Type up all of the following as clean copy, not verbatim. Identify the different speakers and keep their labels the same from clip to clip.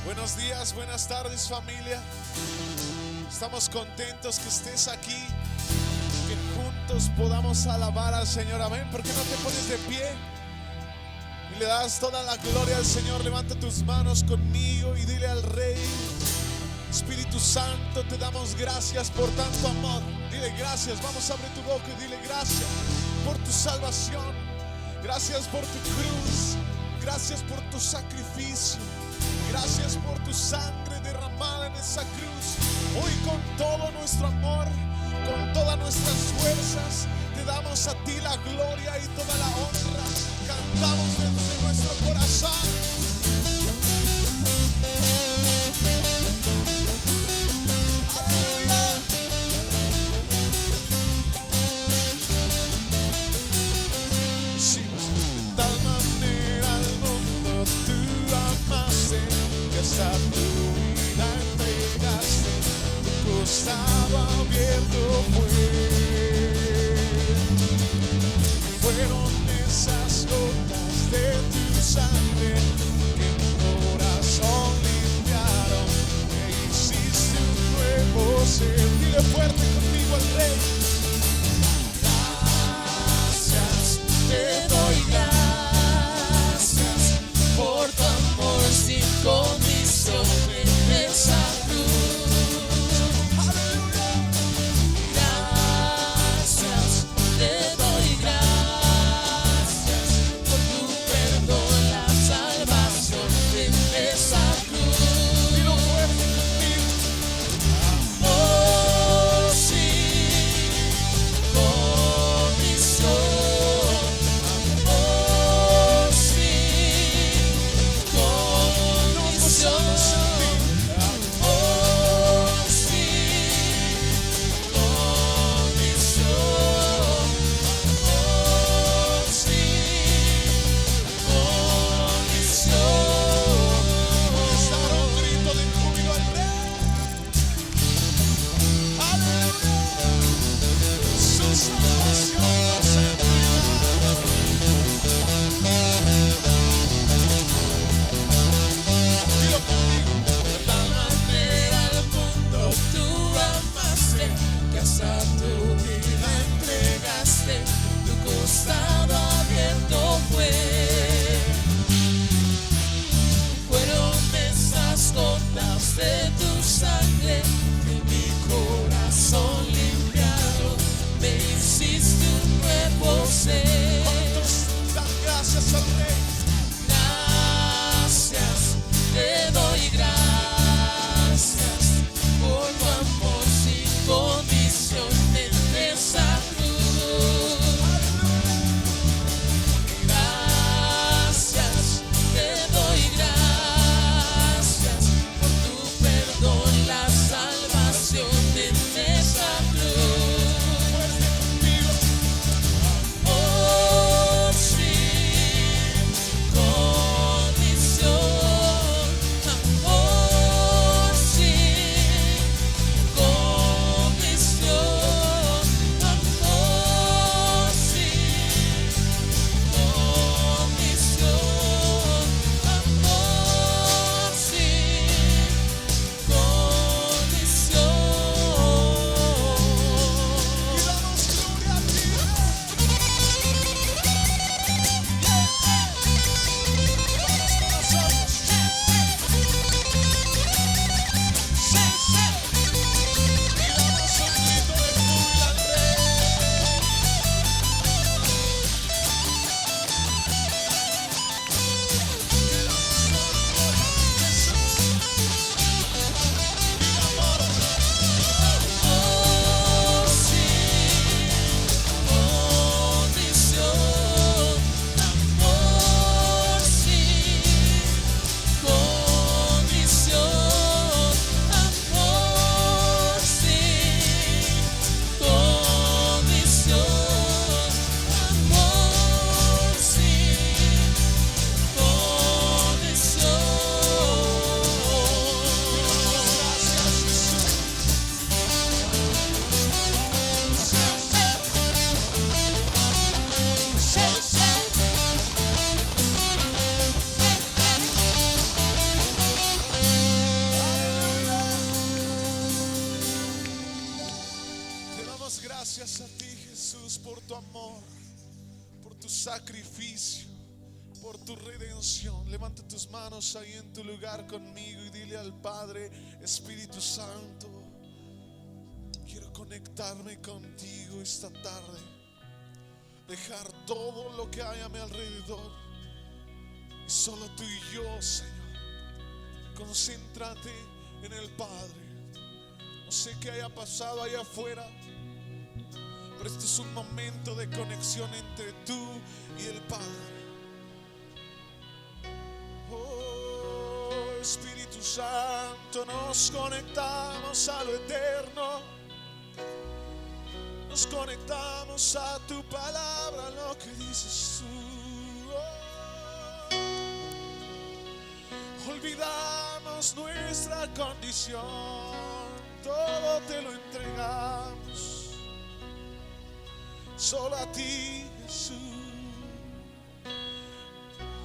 Speaker 1: Buenos días, buenas tardes, familia. Estamos contentos que estés aquí, que juntos podamos alabar al Señor. Amén. ¿Por qué no te pones de pie y le das toda la gloria al Señor? Levanta tus manos conmigo y dile al Rey: Espíritu Santo, te damos gracias por tanto amor. Dile gracias. Vamos, abre tu boca y dile gracias por tu salvación. Gracias por tu cruz. Gracias por tu sacrificio. Gracias por tu sangre derramada en esa cruz. Hoy con todo nuestro amor, con todas nuestras fuerzas, te damos a ti la gloria y toda la honra. Cantamos desde nuestro corazón. Aleluya. Sí, de tal manera al mundo tú amaste, que hasta tu vida entregaste, tu costado abierto fue. Fueron esas gotas de tu sangre que mi corazón limpiaron, e hiciste un nuevo ser. Dile fuerte conmigo al Rey: gracias, te doy gracias por tu amor sin condición en esa cruz. Aleluya. Gracias a ti, Jesús, por tu amor, por tu sacrificio, por tu redención. Levanta tus manos ahí en tu lugar conmigo y dile al Padre: Espíritu Santo, quiero conectarme contigo esta tarde, dejar todo lo que hay a mi alrededor y solo tú y yo, Señor. Concéntrate en el Padre. No sé qué haya pasado allá afuera, pero este es un momento de conexión entre tú y el Padre. Oh, Espíritu Santo, nos conectamos a lo eterno, nos conectamos a tu palabra, lo que dices tú. Oh, olvidamos nuestra condición, todo te lo entregamos, solo a ti, Jesús.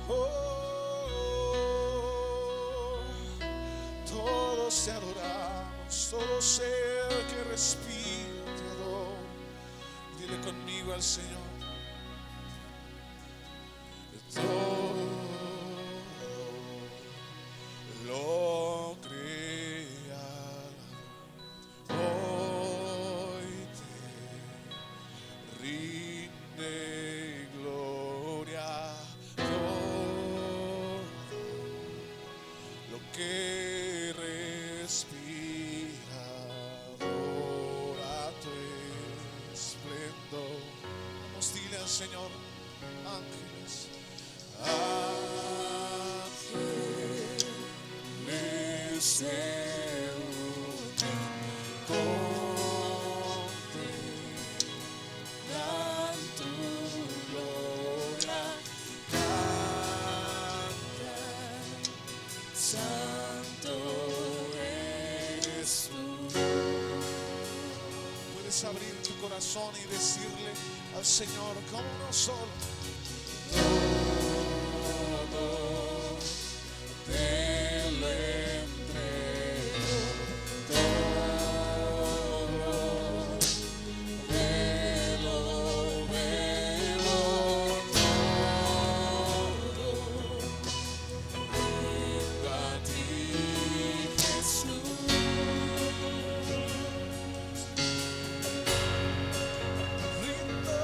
Speaker 1: Oh, todos te adoramos, todo ser que respira te adora. Dile conmigo al Señor: todo lo creado hoy te rinde gloria. Todo lo que respira adora tu esplendor. Vamos, dile al Señor: ángeles, ángeles se unen, contemplan tu gloria, cantan, santo eres tú. Puedes abrir tu corazón y decirle al Señor como uno solo: todo te lo entrego, todo te lo veo, todo rindo a ti, Jesús. Rindo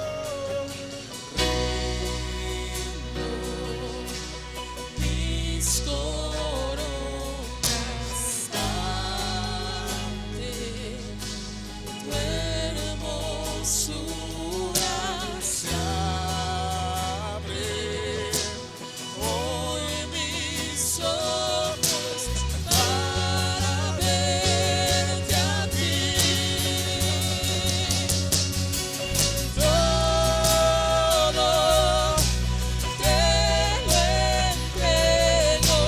Speaker 1: mis coronas ante tu hermosura. Se abre hoy mis ojos para verte a ti. Todo te lo entrego,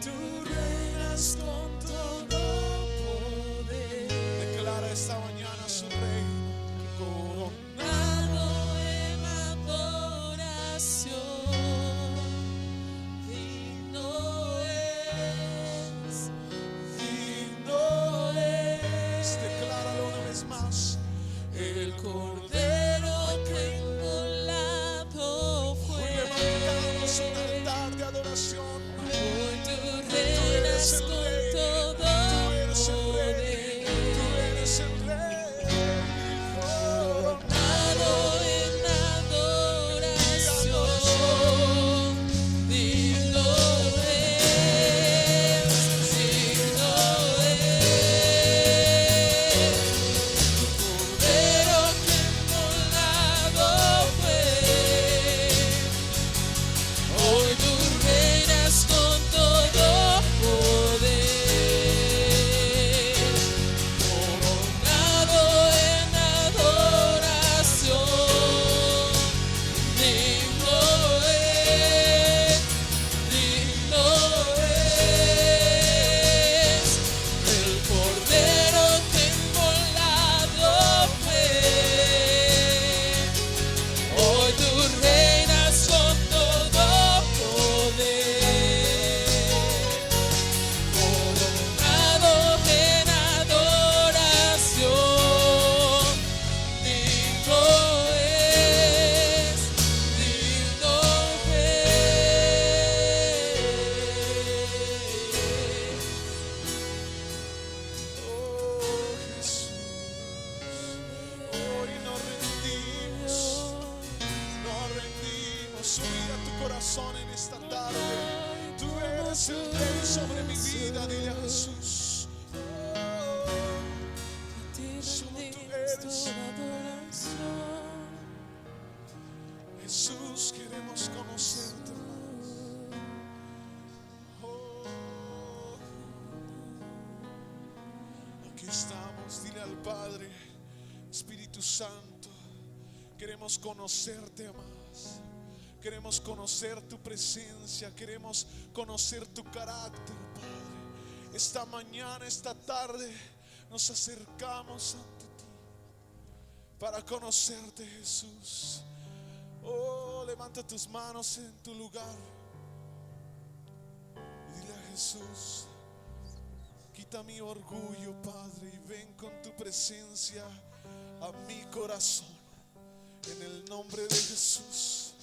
Speaker 2: tú reinas con todo poder.
Speaker 1: Declara esta mañana su reino.
Speaker 2: Coronado en adoración, digno es, digno es.
Speaker 1: Decláralo una vez más.
Speaker 2: El Cordero que inmolado
Speaker 1: Hoy
Speaker 2: fue.
Speaker 1: levantamos un altar de adoración.
Speaker 2: Hoy tú reinas con todo
Speaker 1: Tú eres el
Speaker 2: poder.
Speaker 1: rey. Tú eres el rey.
Speaker 2: Coronado en adoración, digno es, digno es. Cordero que inmolado fue. Hoy tú reinas con todo poder. Coronado en adoración, digno es, digno es. El Cordero que inmolado fue. Hoy tú reinas con todo poder. Coronado en adoración, digno es, digno es.
Speaker 1: Oh Jesús, hoy nos rendimos, subir a tu corazón en esta tarde. Tú eres el rey sobre mi vida, dile a Jesús. Solo tú eres. Jesús, queremos conocerte más. Oh, aquí estamos, dile al Padre, Espíritu Santo, queremos conocerte más. Queremos conocer tu presencia, queremos conocer tu carácter, Padre. Esta mañana, esta tarde, nos acercamos ante ti para conocerte, Jesús. Oh, levanta tus manos en tu lugar y dile a Jesús: quita mi orgullo, Padre, y ven con tu presencia a mi corazón. En el nombre de Jesús,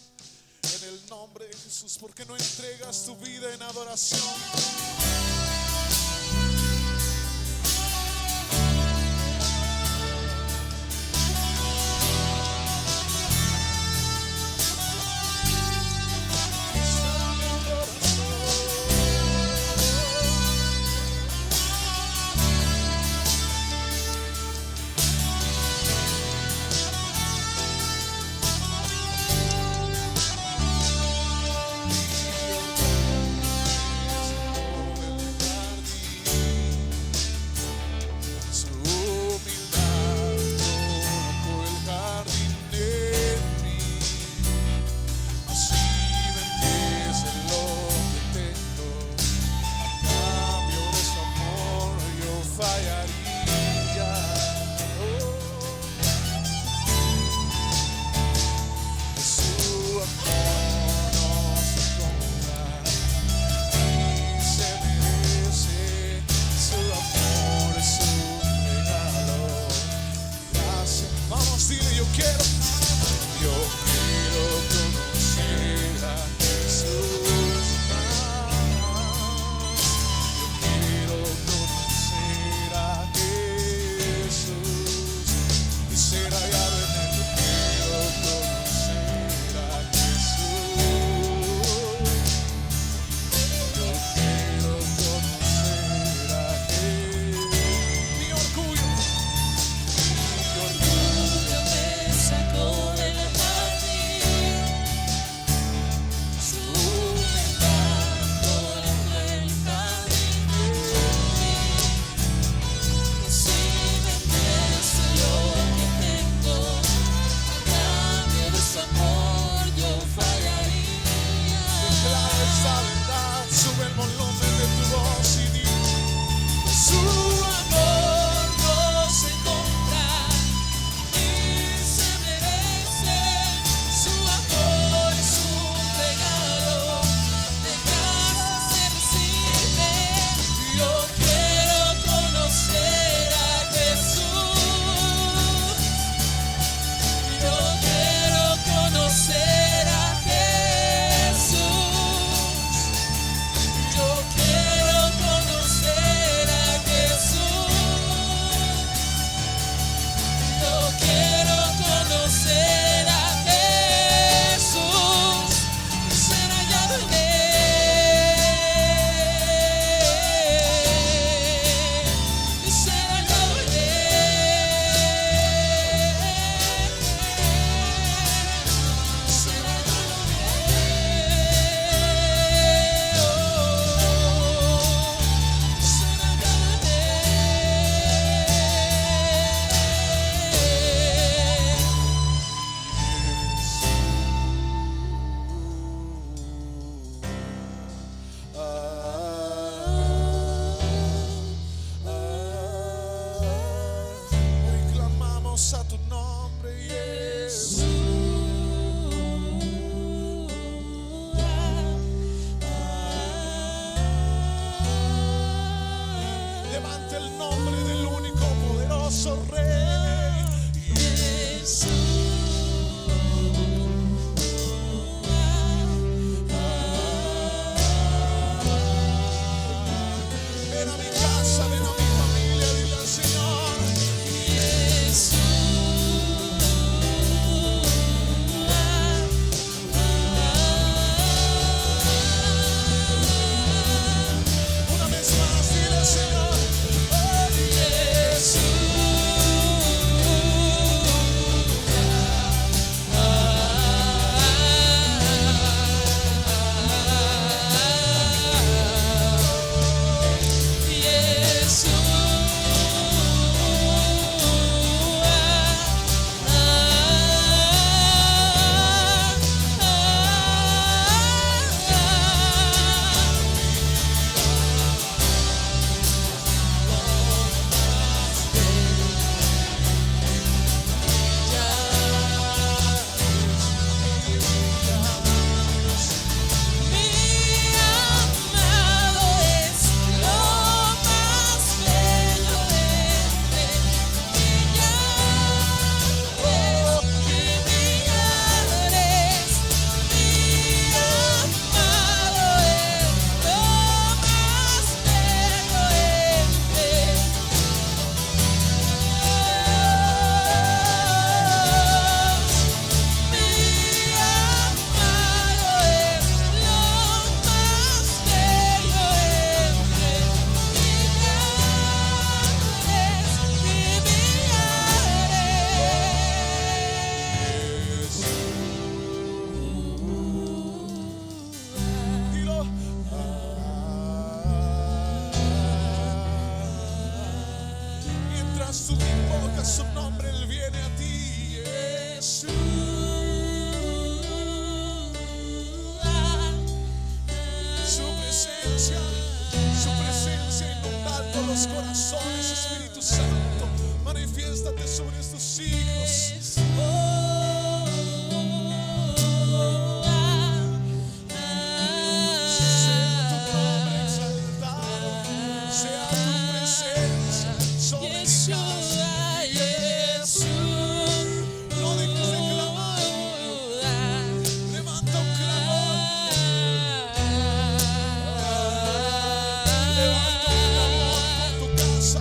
Speaker 1: en el nombre de Jesús. ¿Por qué no entregas tu vida en adoración? poderoso Rey. Ven a mi casa, ven a mi familia, dile al Señor. Una vez más, dile al Señor. Oh, Mientras tú invocas su nombre, Él viene a ti, Jesús. Su presencia inundando los corazones, Espíritu Santo, manifiéstate sobre estos hijos. Sea tu nombre exaltado, sea tu presencia sobre mi casa. No dejes de clamar, levanta un clamor, levanta un clamor por tu casa.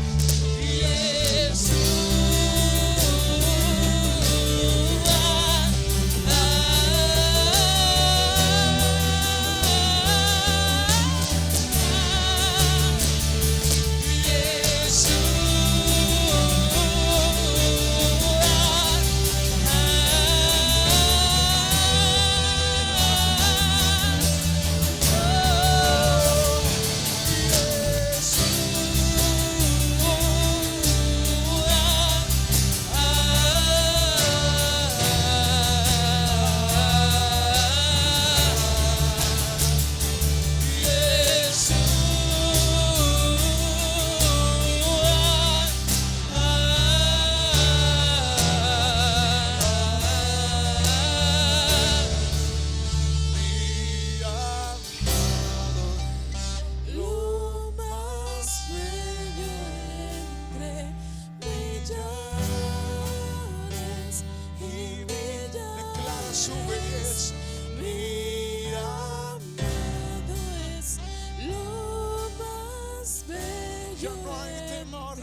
Speaker 1: Su belleza,
Speaker 2: mi amado es lo más bello.
Speaker 1: ya no hay temor,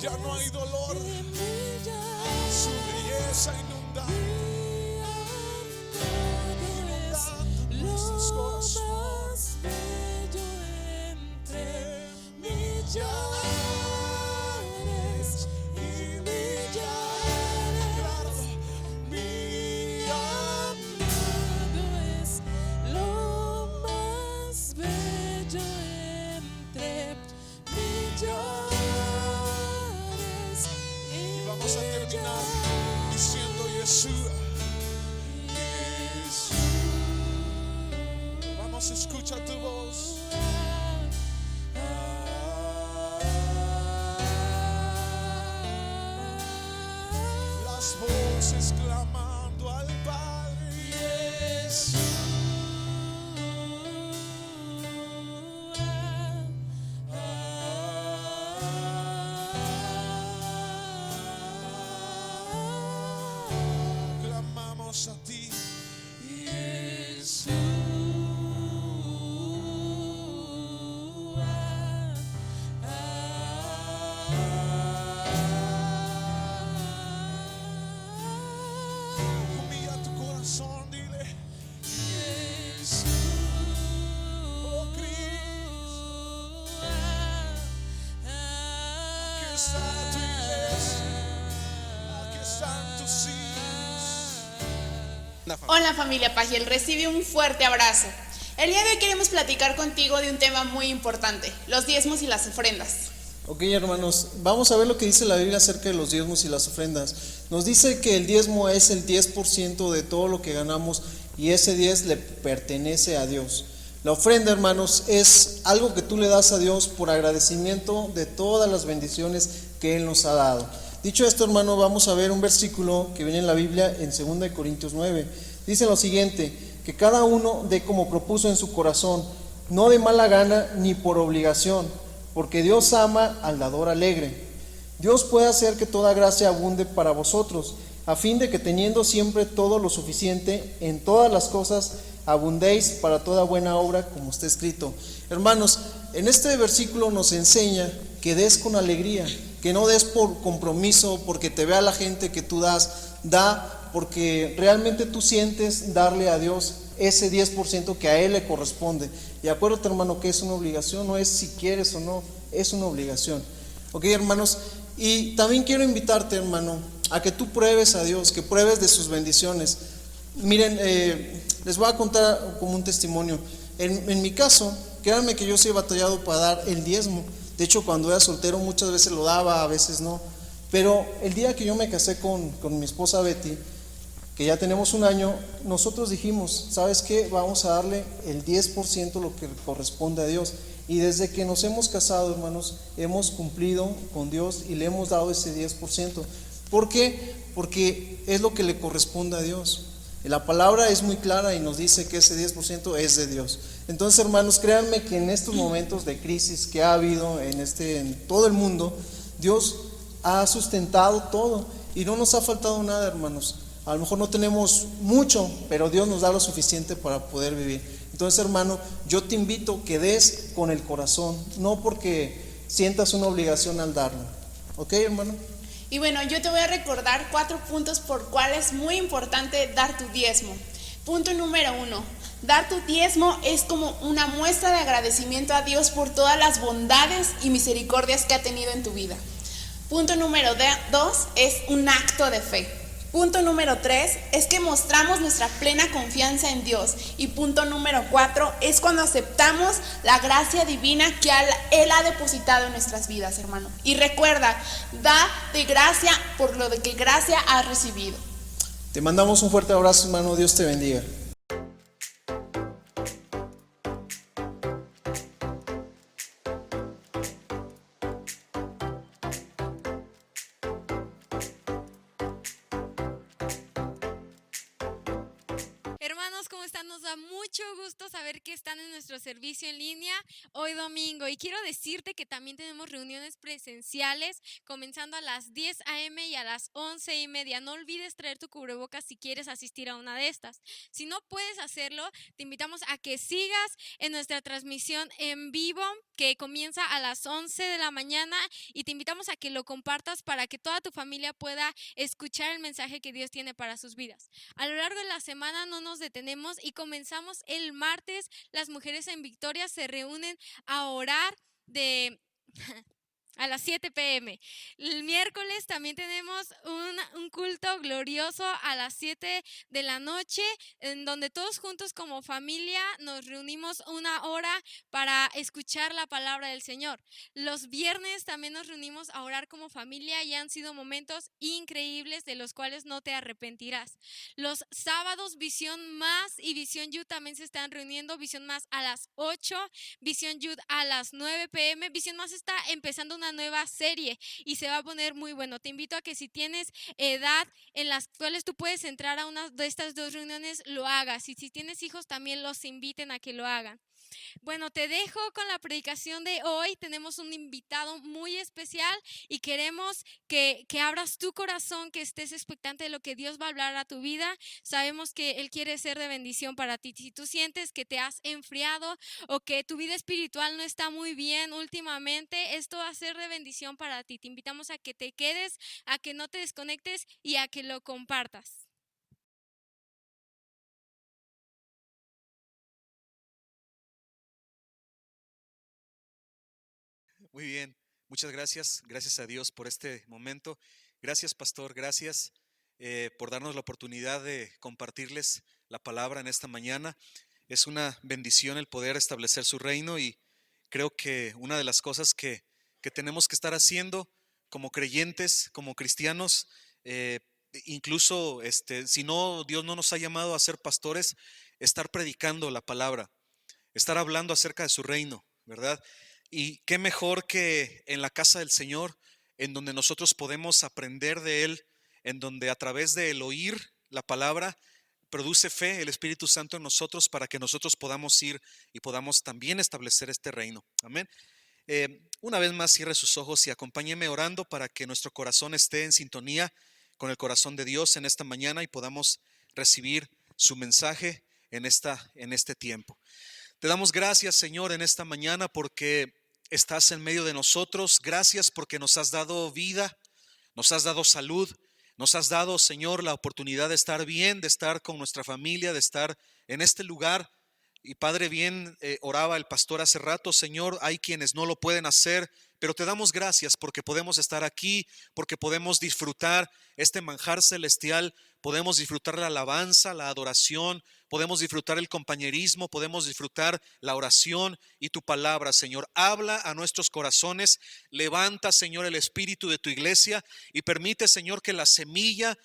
Speaker 1: ya no hay dolor. Su belleza inundando nuestros corazones. Vamos a terminar diciendo Yeshua. Vamos, escucha tu voz. Las voces clamando al Padre.
Speaker 3: Hola familia Pagiel, recibe un fuerte abrazo. El día de hoy queremos platicar contigo de un tema muy importante, los diezmos y las ofrendas.
Speaker 4: Ok, hermanos, vamos a ver lo que dice la Biblia acerca de los diezmos y las ofrendas. Nos dice que el diezmo es el 10% de todo lo que ganamos y ese 10 le pertenece a Dios. La ofrenda, hermanos, es algo que tú le das a Dios por agradecimiento de todas las bendiciones que Él nos ha dado. Dicho esto, hermano, vamos a ver un versículo que viene en la Biblia en 2 Corintios 9. Dice lo siguiente, que cada uno dé como propuso en su corazón, no de mala gana ni por obligación, porque Dios ama al dador alegre. Dios puede hacer que toda gracia abunde para vosotros, a fin de que teniendo siempre todo lo suficiente, en todas las cosas abundéis para toda buena obra, como está escrito. Hermanos, en este versículo nos enseña que des con alegría, que no des por compromiso, porque te vea la gente que tú das, da porque realmente tú sientes darle a Dios ese 10% que a Él le corresponde. Y acuérdate, hermano, que es una obligación, no es si quieres o no, es una obligación. Ok, hermanos, y también quiero invitarte, hermano, a que tú pruebes a Dios, que pruebes de sus bendiciones. Miren, les voy a contar como un testimonio. En mi caso, créanme que yo sí he batallado para dar el diezmo. De hecho, cuando era soltero muchas veces lo daba, a veces no. Pero el día que yo me casé con mi esposa Betty, que ya tenemos un año, nosotros dijimos, ¿sabes qué? Vamos a darle el 10% lo que corresponde a Dios. Y desde que nos hemos casado, hermanos, hemos cumplido con Dios y le hemos dado ese 10%. ¿Por qué? Porque es lo que le corresponde a Dios. La palabra es muy clara y nos dice que ese 10% es de Dios. Entonces, hermanos, créanme que en estos momentos de crisis que ha habido en todo el mundo, Dios ha sustentado todo y no nos ha faltado nada, hermanos. A lo mejor no tenemos mucho, pero Dios nos da lo suficiente para poder vivir. Entonces, hermano, yo te invito que des con el corazón, no porque sientas una obligación al darlo. ¿Ok, hermano?
Speaker 3: Y bueno, yo te voy a recordar 4 puntos por cuales es muy importante dar tu diezmo. Punto número 1, dar tu diezmo es como una muestra de agradecimiento a Dios por todas las bondades y misericordias que ha tenido en tu vida. Punto número 2 es un acto de fe. Punto número 3 es que mostramos nuestra plena confianza en Dios. Y punto número 4 es cuando aceptamos la gracia divina que Él ha depositado en nuestras vidas, hermano. Y recuerda, da de gracia por lo de que gracia has recibido.
Speaker 4: Te mandamos un fuerte abrazo, hermano. Dios te bendiga.
Speaker 5: Hermanos, ¿cómo están? Nos da mucho gusto saber que están en nuestro servicio en línea hoy domingo. Y quiero decirte que también tenemos reuniones presenciales comenzando a las 10 a.m. y a las 11:30. No olvides traer tu cubrebocas si quieres asistir a una de estas. Si no puedes hacerlo, te invitamos a que sigas en nuestra transmisión en vivo que comienza a las 11 de la mañana y te invitamos a que lo compartas para que toda tu familia pueda escuchar el mensaje que Dios tiene para sus vidas. A lo largo de la semana no nos detenemos y comenzamos el martes. Las mujeres en Victoria se reúnen a orar a las 7 p.m. El miércoles también tenemos un culto glorioso a las 7 de la noche, en donde todos juntos como familia nos reunimos una hora para escuchar la palabra del Señor. Los viernes también nos reunimos a orar como familia y han sido momentos increíbles de los cuales no te arrepentirás. Los sábados Visión Más y Visión Youth también se están reuniendo. Visión Más a las 8, Visión Youth a las 9 p.m. Visión Más está empezando una nueva serie y se va a poner muy bueno. Te invito a que si tienes edad en las cuales tú puedes entrar a una de estas dos reuniones, lo hagas. Y si tienes hijos, también los inviten a que lo hagan. Bueno, te dejo con la predicación de hoy. Tenemos un invitado muy especial y queremos que abras tu corazón, que estés expectante de lo que Dios va a hablar a tu vida. Sabemos que Él quiere ser de bendición para ti. Si tú sientes que te has enfriado o que tu vida espiritual no está muy bien últimamente, esto va a ser de bendición para ti. Te invitamos a que te quedes, a que no te desconectes y a que lo compartas.
Speaker 6: Muy bien, muchas gracias. Gracias a Dios por este momento. Gracias, pastor. Gracias por darnos la oportunidad de compartirles la palabra en esta mañana. Es una bendición el poder establecer su reino y creo que una de las cosas que tenemos que estar haciendo como creyentes, como cristianos, incluso si no, Dios no nos ha llamado a ser pastores, estar predicando la palabra, estar hablando acerca de su reino, ¿verdad? Y qué mejor que en la casa del Señor, en donde nosotros podemos aprender de Él, en donde a través del oír la palabra produce fe el Espíritu Santo en nosotros para que nosotros podamos ir y podamos también establecer este reino. Amén. Una vez más cierre sus ojos y acompáñeme orando para que nuestro corazón esté en sintonía con el corazón de Dios en esta mañana y podamos recibir su mensaje en este tiempo. Te damos gracias, Señor, en esta mañana porque estás en medio de nosotros. Gracias porque nos has dado vida, nos has dado salud, nos has dado, Señor, la oportunidad de estar bien, de estar con nuestra familia, de estar en este lugar. Y Padre, bien oraba el pastor hace rato, Señor, hay quienes no lo pueden hacer, pero te damos gracias porque podemos estar aquí, porque podemos disfrutar este manjar celestial, podemos disfrutar la alabanza, la adoración, podemos disfrutar el compañerismo, podemos disfrutar la oración y tu palabra, Señor. Habla a nuestros corazones, levanta, Señor, el espíritu de tu iglesia y permite, Señor, que la semilla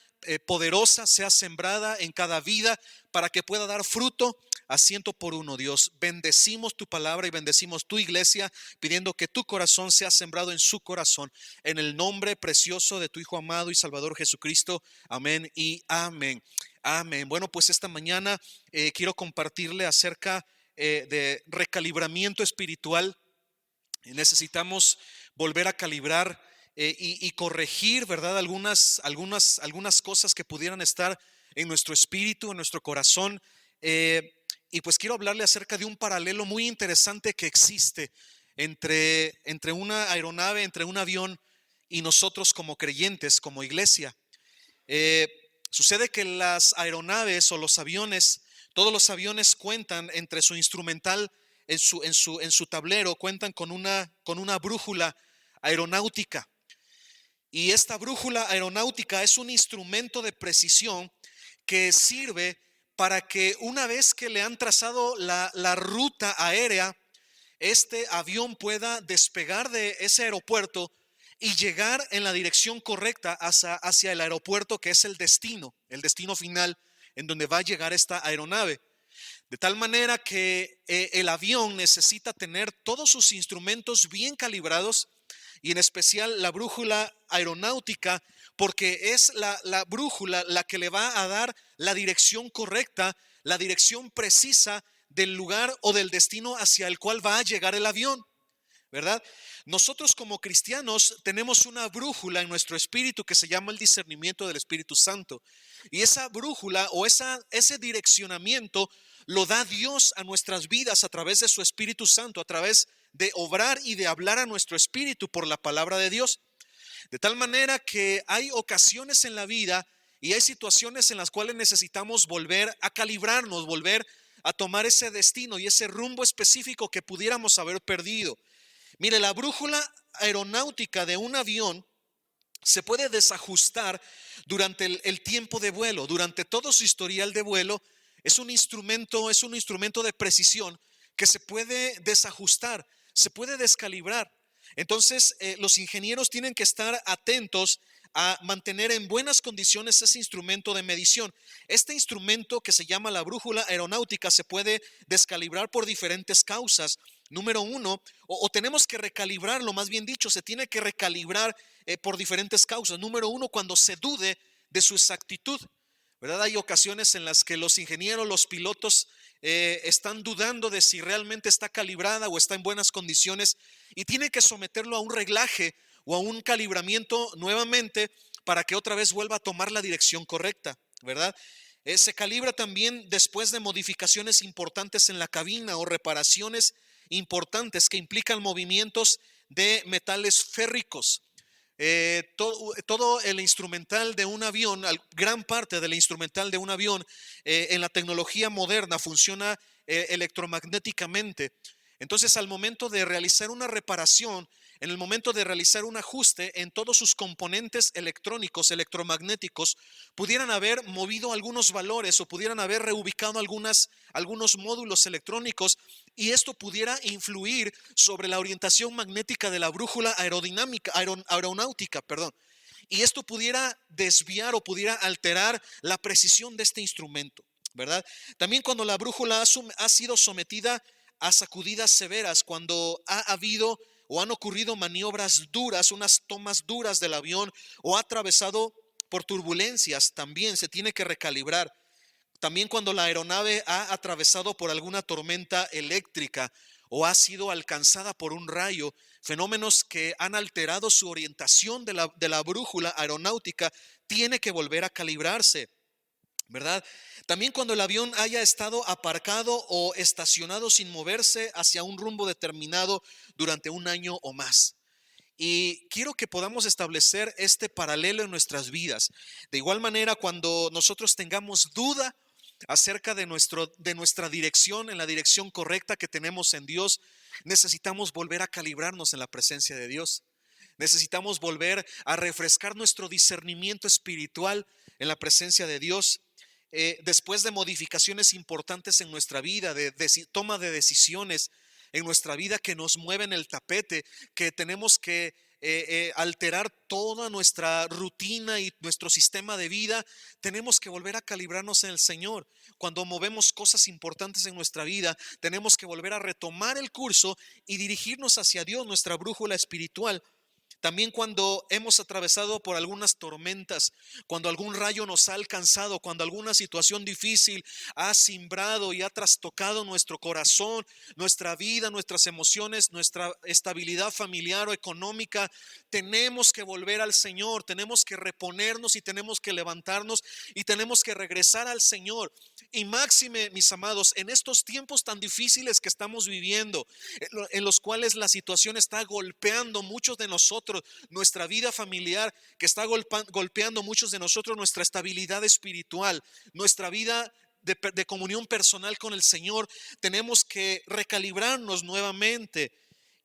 Speaker 6: poderosa sea sembrada en cada vida para que pueda dar fruto a 100 por 1, Dios. Bendecimos tu palabra y bendecimos tu iglesia, pidiendo que tu corazón sea sembrado en su corazón, en el nombre precioso de tu Hijo amado y Salvador Jesucristo. Amén y amén. Amén. Bueno, pues esta mañana quiero compartirle acerca de recalibramiento espiritual. Necesitamos volver a calibrar y corregir, ¿verdad? Algunas cosas que pudieran estar en nuestro espíritu, en nuestro corazón. Y pues quiero hablarle acerca de un paralelo muy interesante que existe entre una aeronave, entre un avión y nosotros como creyentes, como iglesia. Sucede que las aeronaves o los aviones, todos los aviones cuentan entre su instrumental, en su tablero, cuentan con una brújula aeronáutica. Y esta brújula aeronáutica es un instrumento de precisión que sirve para que una vez que le han trazado la ruta aérea, este avión pueda despegar de ese aeropuerto y llegar en la dirección correcta hacia el aeropuerto que es el destino final en donde va a llegar esta aeronave. De tal manera que el avión necesita tener todos sus instrumentos bien calibrados y en especial la brújula aeronáutica, porque es la brújula la que le va a dar la dirección correcta, la dirección precisa del lugar o del destino hacia el cual va a llegar el avión, ¿verdad? Nosotros como cristianos tenemos una brújula en nuestro espíritu que se llama el discernimiento del Espíritu Santo. Y esa brújula o ese direccionamiento lo da Dios a nuestras vidas a través de su Espíritu Santo, a través de obrar y de hablar a nuestro espíritu por la palabra de Dios. De tal manera que hay ocasiones en la vida y hay situaciones en las cuales necesitamos volver a calibrarnos, volver a tomar ese destino y ese rumbo específico que pudiéramos haber perdido. Mire, la brújula aeronáutica de un avión se puede desajustar durante el tiempo de vuelo, durante todo su historial de vuelo. Es un instrumento de precisión que se puede desajustar, se puede descalibrar. Entonces, los ingenieros tienen que estar atentos a mantener en buenas condiciones ese instrumento de medición. Este instrumento que se llama la brújula aeronáutica se puede descalibrar por diferentes causas. Número uno, o tenemos que recalibrarlo, más bien dicho, se tiene que recalibrar por diferentes causas. Número uno, cuando se dude de su exactitud, ¿verdad? Hay ocasiones en las que los ingenieros, los pilotos están dudando de si realmente está calibrada o está en buenas condiciones y tienen que someterlo a un reglaje o a un calibramiento nuevamente para que otra vez vuelva a tomar la dirección correcta, ¿verdad? Se calibra también después de modificaciones importantes en la cabina o reparaciones importantes que implican movimientos de metales férricos. Todo el instrumental de un avión, gran parte del instrumental de un avión en la tecnología moderna funciona electromagnéticamente. Entonces, al momento de realizar una reparación, en el momento de realizar un ajuste en todos sus componentes electrónicos, electromagnéticos, pudieran haber movido algunos valores o pudieran haber reubicado algunos módulos electrónicos, y esto pudiera influir sobre la orientación magnética de la brújula aeronáutica, perdón. Y esto pudiera desviar o pudiera alterar la precisión de este instrumento, ¿verdad? También cuando la brújula ha sido sometida a sacudidas severas, cuando ha habido o han ocurrido maniobras duras, unas tomas duras del avión, o ha atravesado por turbulencias, también se tiene que recalibrar. También cuando la aeronave ha atravesado por alguna tormenta eléctrica o ha sido alcanzada por un rayo, fenómenos que han alterado su orientación de la brújula aeronáutica, tiene que volver a calibrarse, ¿verdad? También cuando el avión haya estado aparcado o estacionado sin moverse hacia un rumbo determinado durante un año o más. Y quiero que podamos establecer este paralelo en nuestras vidas. De igual manera, cuando nosotros tengamos duda acerca de nuestra dirección, en la dirección correcta que tenemos en Dios, necesitamos volver a calibrarnos en la presencia de Dios. Necesitamos volver a refrescar nuestro discernimiento espiritual en la presencia de Dios. Después de modificaciones importantes en nuestra vida, de toma de decisiones en nuestra vida que nos mueven el tapete, que tenemos que alterar toda nuestra rutina y nuestro sistema de vida, tenemos que volver a calibrarnos en el Señor. Cuando movemos cosas importantes en nuestra vida, tenemos que volver a retomar el curso y dirigirnos hacia Dios, nuestra brújula espiritual. También cuando hemos atravesado por algunas tormentas, cuando algún rayo nos ha alcanzado, cuando alguna situación difícil ha simbrado y ha trastocado nuestro corazón, nuestra vida, nuestras emociones, nuestra estabilidad familiar o económica, tenemos que volver al Señor, tenemos que reponernos y tenemos que levantarnos y tenemos que regresar al Señor. Y máxime, mis amados, en estos tiempos tan difíciles que estamos viviendo, en los cuales la situación está golpeando muchos de nosotros, nuestra vida familiar, que está golpeando muchos de nosotros nuestra estabilidad espiritual, nuestra vida de comunión personal con el Señor, tenemos que recalibrarnos nuevamente.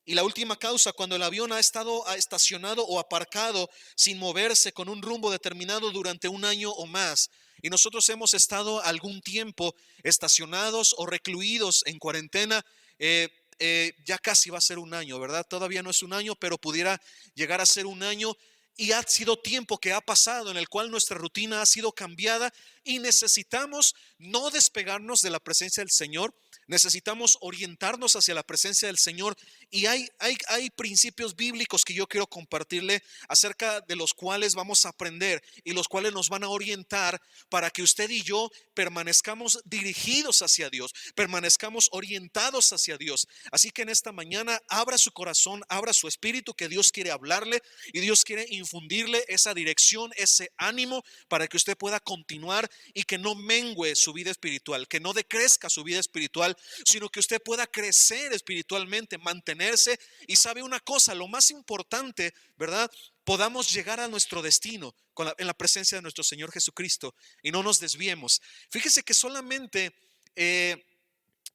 Speaker 6: Y la última causa, cuando el avión ha estado estacionado o aparcado sin moverse con un rumbo determinado durante un año o más, y nosotros hemos estado algún tiempo estacionados o recluidos en cuarentena, ya casi va a ser un año, ¿verdad? Todavía no es un año, pero pudiera llegar a ser un año, y ha sido tiempo que ha pasado en el cual nuestra rutina ha sido cambiada y necesitamos no despegarnos de la presencia del Señor. Necesitamos orientarnos hacia la presencia del Señor, y hay principios bíblicos que yo quiero compartirle, acerca de los cuales vamos a aprender y los cuales nos van a orientar para que usted y yo permanezcamos dirigidos hacia Dios, permanezcamos orientados hacia Dios. Así que en esta mañana abra su corazón, abra su espíritu, que Dios quiere hablarle y Dios quiere infundirle esa dirección, ese ánimo, para que usted pueda continuar y que no mengue su vida espiritual, que no decrezca su vida espiritual, sino que usted pueda crecer espiritualmente, mantenerse. Y sabe una cosa, lo más importante, ¿verdad? Podamos llegar a nuestro destino en la presencia de nuestro Señor Jesucristo y no nos desviemos. Fíjese que solamente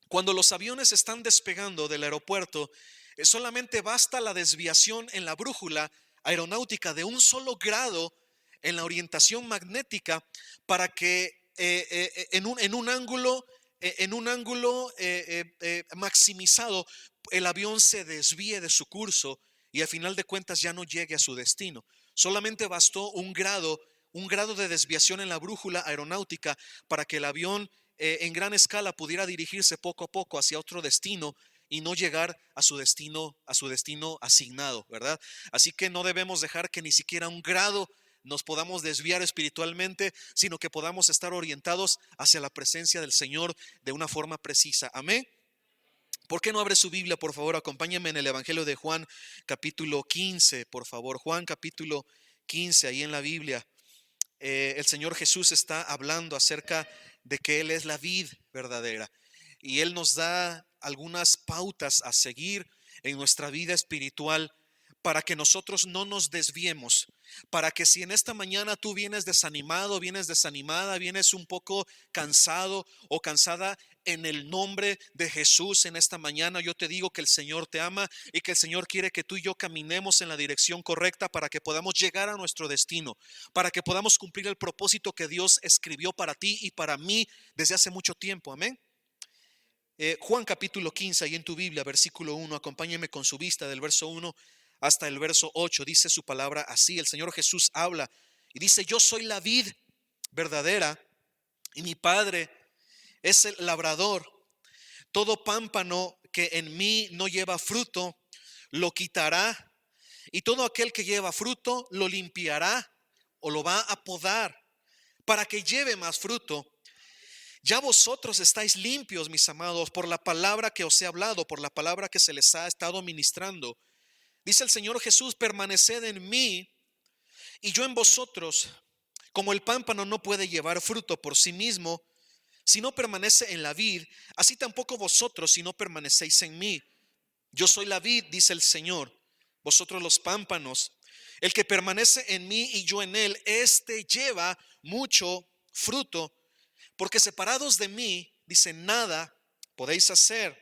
Speaker 6: cuando los aviones están despegando del aeropuerto, solamente basta la desviación en la brújula aeronáutica de un solo grado en la orientación magnética para que en un ángulo maximizado el avión se desvíe de su curso y al final de cuentas ya no llegue a su destino. Solamente bastó un grado de desviación en la brújula aeronáutica para que el avión en gran escala pudiera dirigirse poco a poco hacia otro destino y no llegar a su destino asignado, ¿verdad? Así que no debemos dejar que ni siquiera un grado nos podamos desviar espiritualmente, sino que podamos estar orientados hacia la presencia del Señor de una forma precisa. Amén. ¿Por qué no abre su Biblia, por favor? Acompáñame en el Evangelio de Juan, capítulo 15, por favor. Juan, capítulo 15, ahí en la Biblia. El Señor Jesús está hablando acerca de que Él es la vid verdadera. Y Él nos da algunas pautas a seguir en nuestra vida espiritual para que nosotros no nos desviemos, para que si en esta mañana tú vienes desanimado, vienes desanimada, vienes un poco cansado o cansada, en el nombre de Jesús en esta mañana yo te digo que el Señor te ama y que el Señor quiere que tú y yo caminemos en la dirección correcta para que podamos llegar a nuestro destino, para que podamos cumplir el propósito que Dios escribió para ti y para mí desde hace mucho tiempo. Amén. Juan capítulo 15, ahí en tu Biblia, versículo 1, acompáñame con su vista del verso 1 hasta el verso 8, dice su palabra así. El Señor Jesús habla y dice: yo soy la vid verdadera y mi Padre es el labrador. Todo pámpano que en mí no lleva fruto, lo quitará, y todo aquel que lleva fruto, lo limpiará o lo va a podar para que lleve más fruto. Ya vosotros estáis limpios, mis amados, por la palabra que os he hablado, por la palabra que se les ha estado ministrando. Dice el Señor Jesús: permaneced en mí y yo en vosotros. Como el pámpano no puede llevar fruto por sí mismo si no permanece en la vid, así tampoco vosotros si no permanecéis en mí. Yo soy la vid, dice el Señor, vosotros los pámpanos. El que permanece en mí y yo en él, este lleva mucho fruto, porque separados de mí, dice, nada podéis hacer.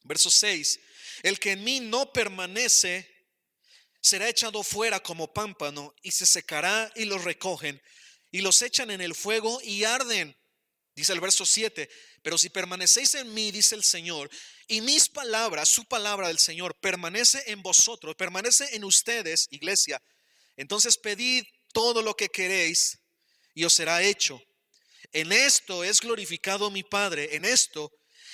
Speaker 6: Verso 6, el que en mí no permanece será echado fuera como pámpano y se secará, y los recogen y los echan en el fuego y arden. Dice el verso 7, pero si permanecéis en mí, dice el Señor, y mis palabras, su palabra del Señor, permanece en vosotros, permanece en ustedes, iglesia, entonces pedid todo lo que queréis y os será hecho. En esto es glorificado mi Padre, en esto,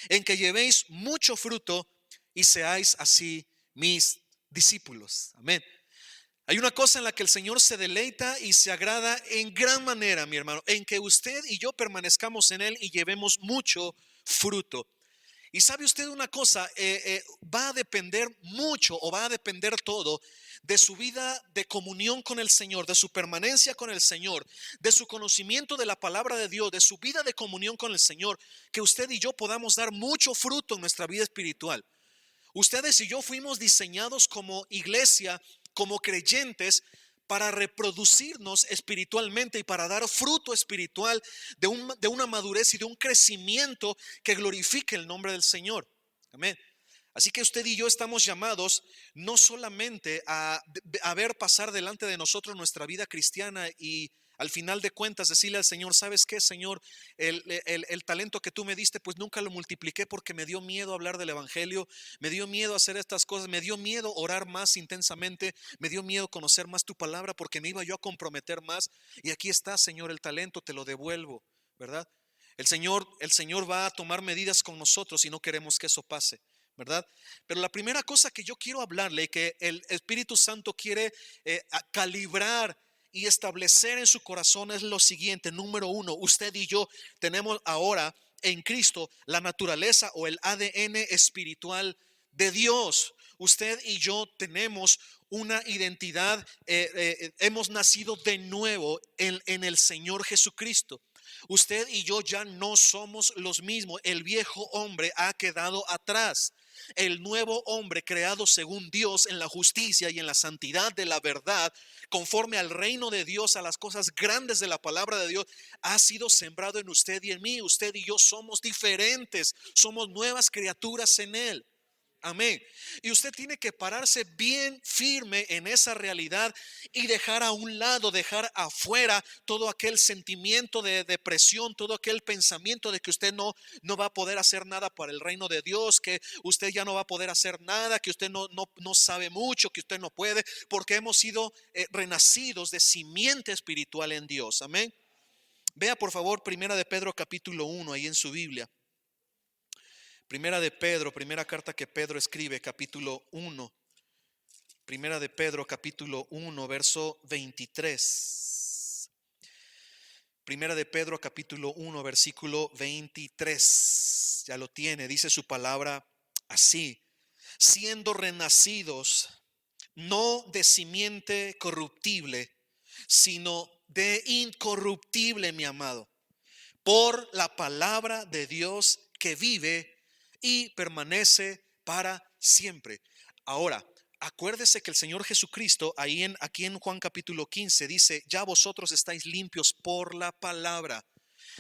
Speaker 6: en que llevéis mucho fruto y seáis así mis discípulos. Amén. Hay una cosa en la que el Señor se deleita y se agrada en gran manera, mi hermano, en que usted y yo permanezcamos en Él y llevemos mucho fruto. Y sabe usted una cosa, va a depender mucho, o va a depender todo de su vida de comunión con el Señor, de su permanencia con el Señor, de su conocimiento de la palabra de Dios, de su vida de comunión con el Señor, que usted y yo podamos dar mucho fruto en nuestra vida espiritual. Ustedes y yo fuimos diseñados como iglesia, como creyentes, para reproducirnos espiritualmente y para dar fruto espiritual de una madurez y de un crecimiento que glorifique el nombre del Señor. Amén. Así que usted y yo estamos llamados no solamente a ver pasar delante de nosotros nuestra vida cristiana y al final de cuentas decirle al Señor: ¿sabes qué, Señor? El talento que tú me diste, pues nunca lo multipliqué porque me dio miedo hablar del evangelio, me dio miedo hacer estas cosas, me dio miedo orar más intensamente, me dio miedo conocer más tu palabra porque me iba yo a comprometer más. Y aquí está, Señor, el talento, te lo devuelvo, ¿verdad? El Señor va a tomar medidas con nosotros y no queremos que eso pase, ¿verdad? Pero la primera cosa que yo quiero hablarle, que el Espíritu Santo quiere calibrar y establecer en su corazón, es lo siguiente. Número uno, usted y yo tenemos ahora en Cristo la naturaleza o el ADN espiritual de Dios. Usted y yo tenemos una identidad, hemos nacido de nuevo en el Señor Jesucristo. Usted y yo ya no somos los mismos. El viejo hombre ha quedado atrás. El nuevo hombre, creado según Dios en la justicia y en la santidad de la verdad, conforme al reino de Dios, a las cosas grandes de la palabra de Dios, ha sido sembrado en usted y en mí. Usted y yo somos diferentes, somos nuevas criaturas en Él. Amén. Y usted tiene que pararse bien firme en esa realidad y dejar a un lado, dejar afuera todo aquel sentimiento de depresión, todo aquel pensamiento de que usted no va a poder hacer nada para el reino de Dios, que usted ya no va a poder hacer nada, que usted no sabe mucho, que usted no puede, porque hemos sido renacidos de simiente espiritual en Dios. Amén. Vea por favor Primera de Pedro capítulo 1 ahí en su Biblia. Primera de Pedro, primera carta que Pedro escribe, capítulo 1. Primera de Pedro, capítulo 1, verso 23. Primera de Pedro, capítulo 1, versículo 23. Ya lo tiene, dice su palabra así: siendo renacidos, no de simiente corruptible, sino de incorruptible, mi amado, por la palabra de Dios que vive y permanece para siempre. Ahora, acuérdese que el Señor Jesucristo, aquí en Juan capítulo 15, dice: ya vosotros estáis limpios por la palabra.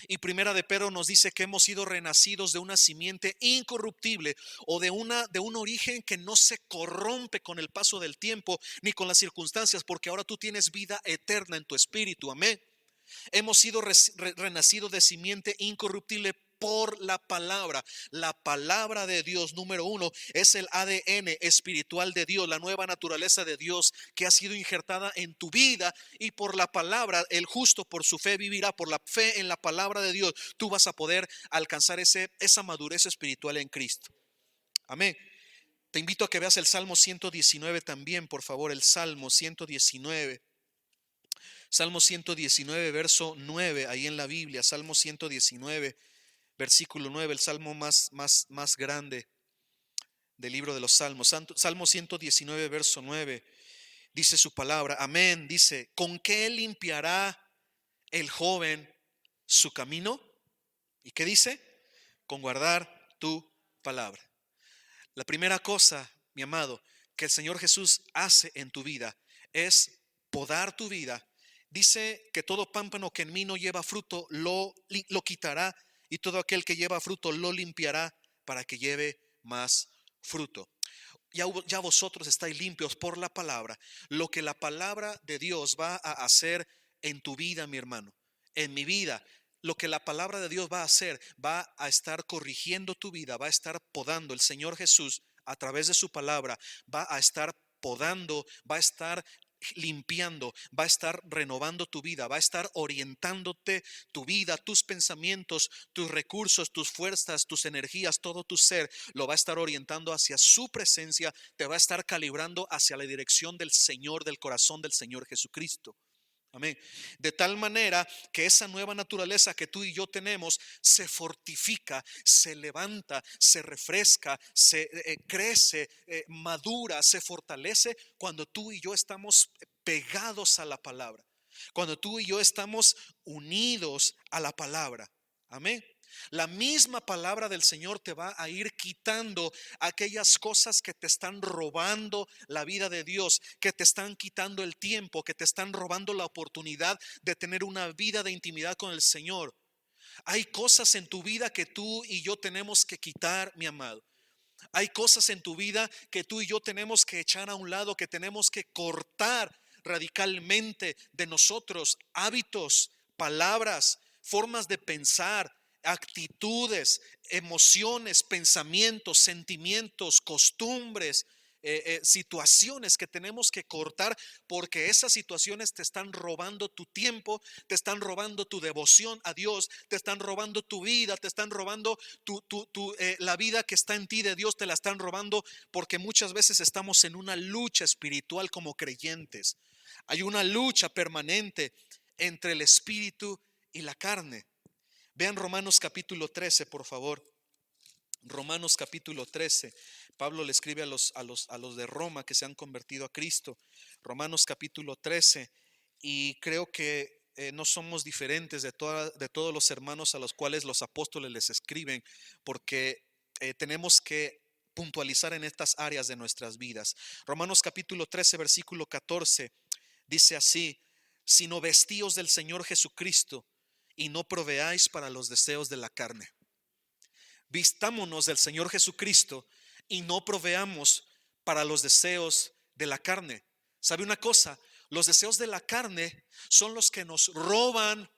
Speaker 6: Y Primera de Pedro nos dice que hemos sido renacidos de una simiente incorruptible, o de un origen que no se corrompe con el paso del tiempo ni con las circunstancias, porque ahora tú tienes vida eterna en tu espíritu. Amén. Hemos sido renacidos de simiente incorruptible por la palabra. La palabra de Dios, número uno, es el ADN espiritual de Dios, la nueva naturaleza de Dios que ha sido injertada en tu vida. Y por la palabra, el justo por su fe vivirá. Por la fe en la palabra de Dios, tú vas a poder alcanzar esa madurez espiritual en Cristo. Amén. Te invito a que veas el Salmo 119 también, por favor. El Salmo 119. Salmo 119, verso 9, ahí en la Biblia. Salmo 119, versículo 9, el salmo más grande del libro de los Salmos. Salmo 119, verso 9, dice su palabra. Amén, dice: ¿con qué limpiará el joven su camino? ¿Y qué dice? Con guardar tu palabra. La primera cosa, mi amado, que el Señor Jesús hace en tu vida es podar tu vida. Dice que todo pámpano que en mí no lleva fruto lo quitará, y todo aquel que lleva fruto lo limpiará para que lleve más fruto. Ya vosotros estáis limpios por la palabra. Lo que la palabra de Dios va a hacer en tu vida, mi hermano, en mi vida, lo que la palabra de Dios va a hacer, va a estar corrigiendo tu vida, va a estar podando. El Señor Jesús, a través de su palabra, va a estar podando, va a estar limpiando, va a estar renovando tu vida, va a estar orientándote tu vida, tus pensamientos, tus recursos, tus fuerzas, tus energías, todo tu ser lo va a estar orientando hacia su presencia, te va a estar calibrando hacia la dirección del Señor, del corazón del Señor Jesucristo. Amén. De tal manera que esa nueva naturaleza que tú y yo tenemos se fortifica, se levanta, se refresca, se crece, madura, se fortalece cuando tú y yo estamos pegados a la palabra, cuando tú y yo estamos unidos a la palabra. Amén. La misma palabra del Señor te va a ir quitando aquellas cosas que te están robando la vida de Dios, que te están quitando el tiempo, que te están robando la oportunidad de tener una vida de intimidad con el Señor. Hay cosas en tu vida que tú y yo tenemos que quitar, mi amado. Hay cosas en tu vida que tú y yo tenemos que echar a un lado, que tenemos que cortar radicalmente de nosotros. Hábitos, palabras, formas de pensar, actitudes, emociones, pensamientos, sentimientos, costumbres, situaciones que tenemos que cortar, porque esas situaciones te están robando tu tiempo, te están robando tu devoción a Dios, te están robando tu vida, te están robando la vida que está en ti de Dios, te la están robando, porque muchas veces estamos en una lucha espiritual como creyentes. Hay una lucha permanente entre el espíritu y la carne. Vean Romanos capítulo 13, por favor. Romanos capítulo 13. Pablo le escribe a los de Roma que se han convertido a Cristo. Romanos capítulo 13. Y creo que no somos diferentes de todos los hermanos a los cuales los apóstoles les escriben, porque tenemos que puntualizar en estas áreas de nuestras vidas. Romanos capítulo 13, versículo 14. Dice así: sino vestíos del Señor Jesucristo y no proveáis para los deseos de la carne. Vistámonos del Señor Jesucristo y no proveamos para los deseos de la carne. ¿Sabe una cosa? Los deseos de la carne son los que nos roban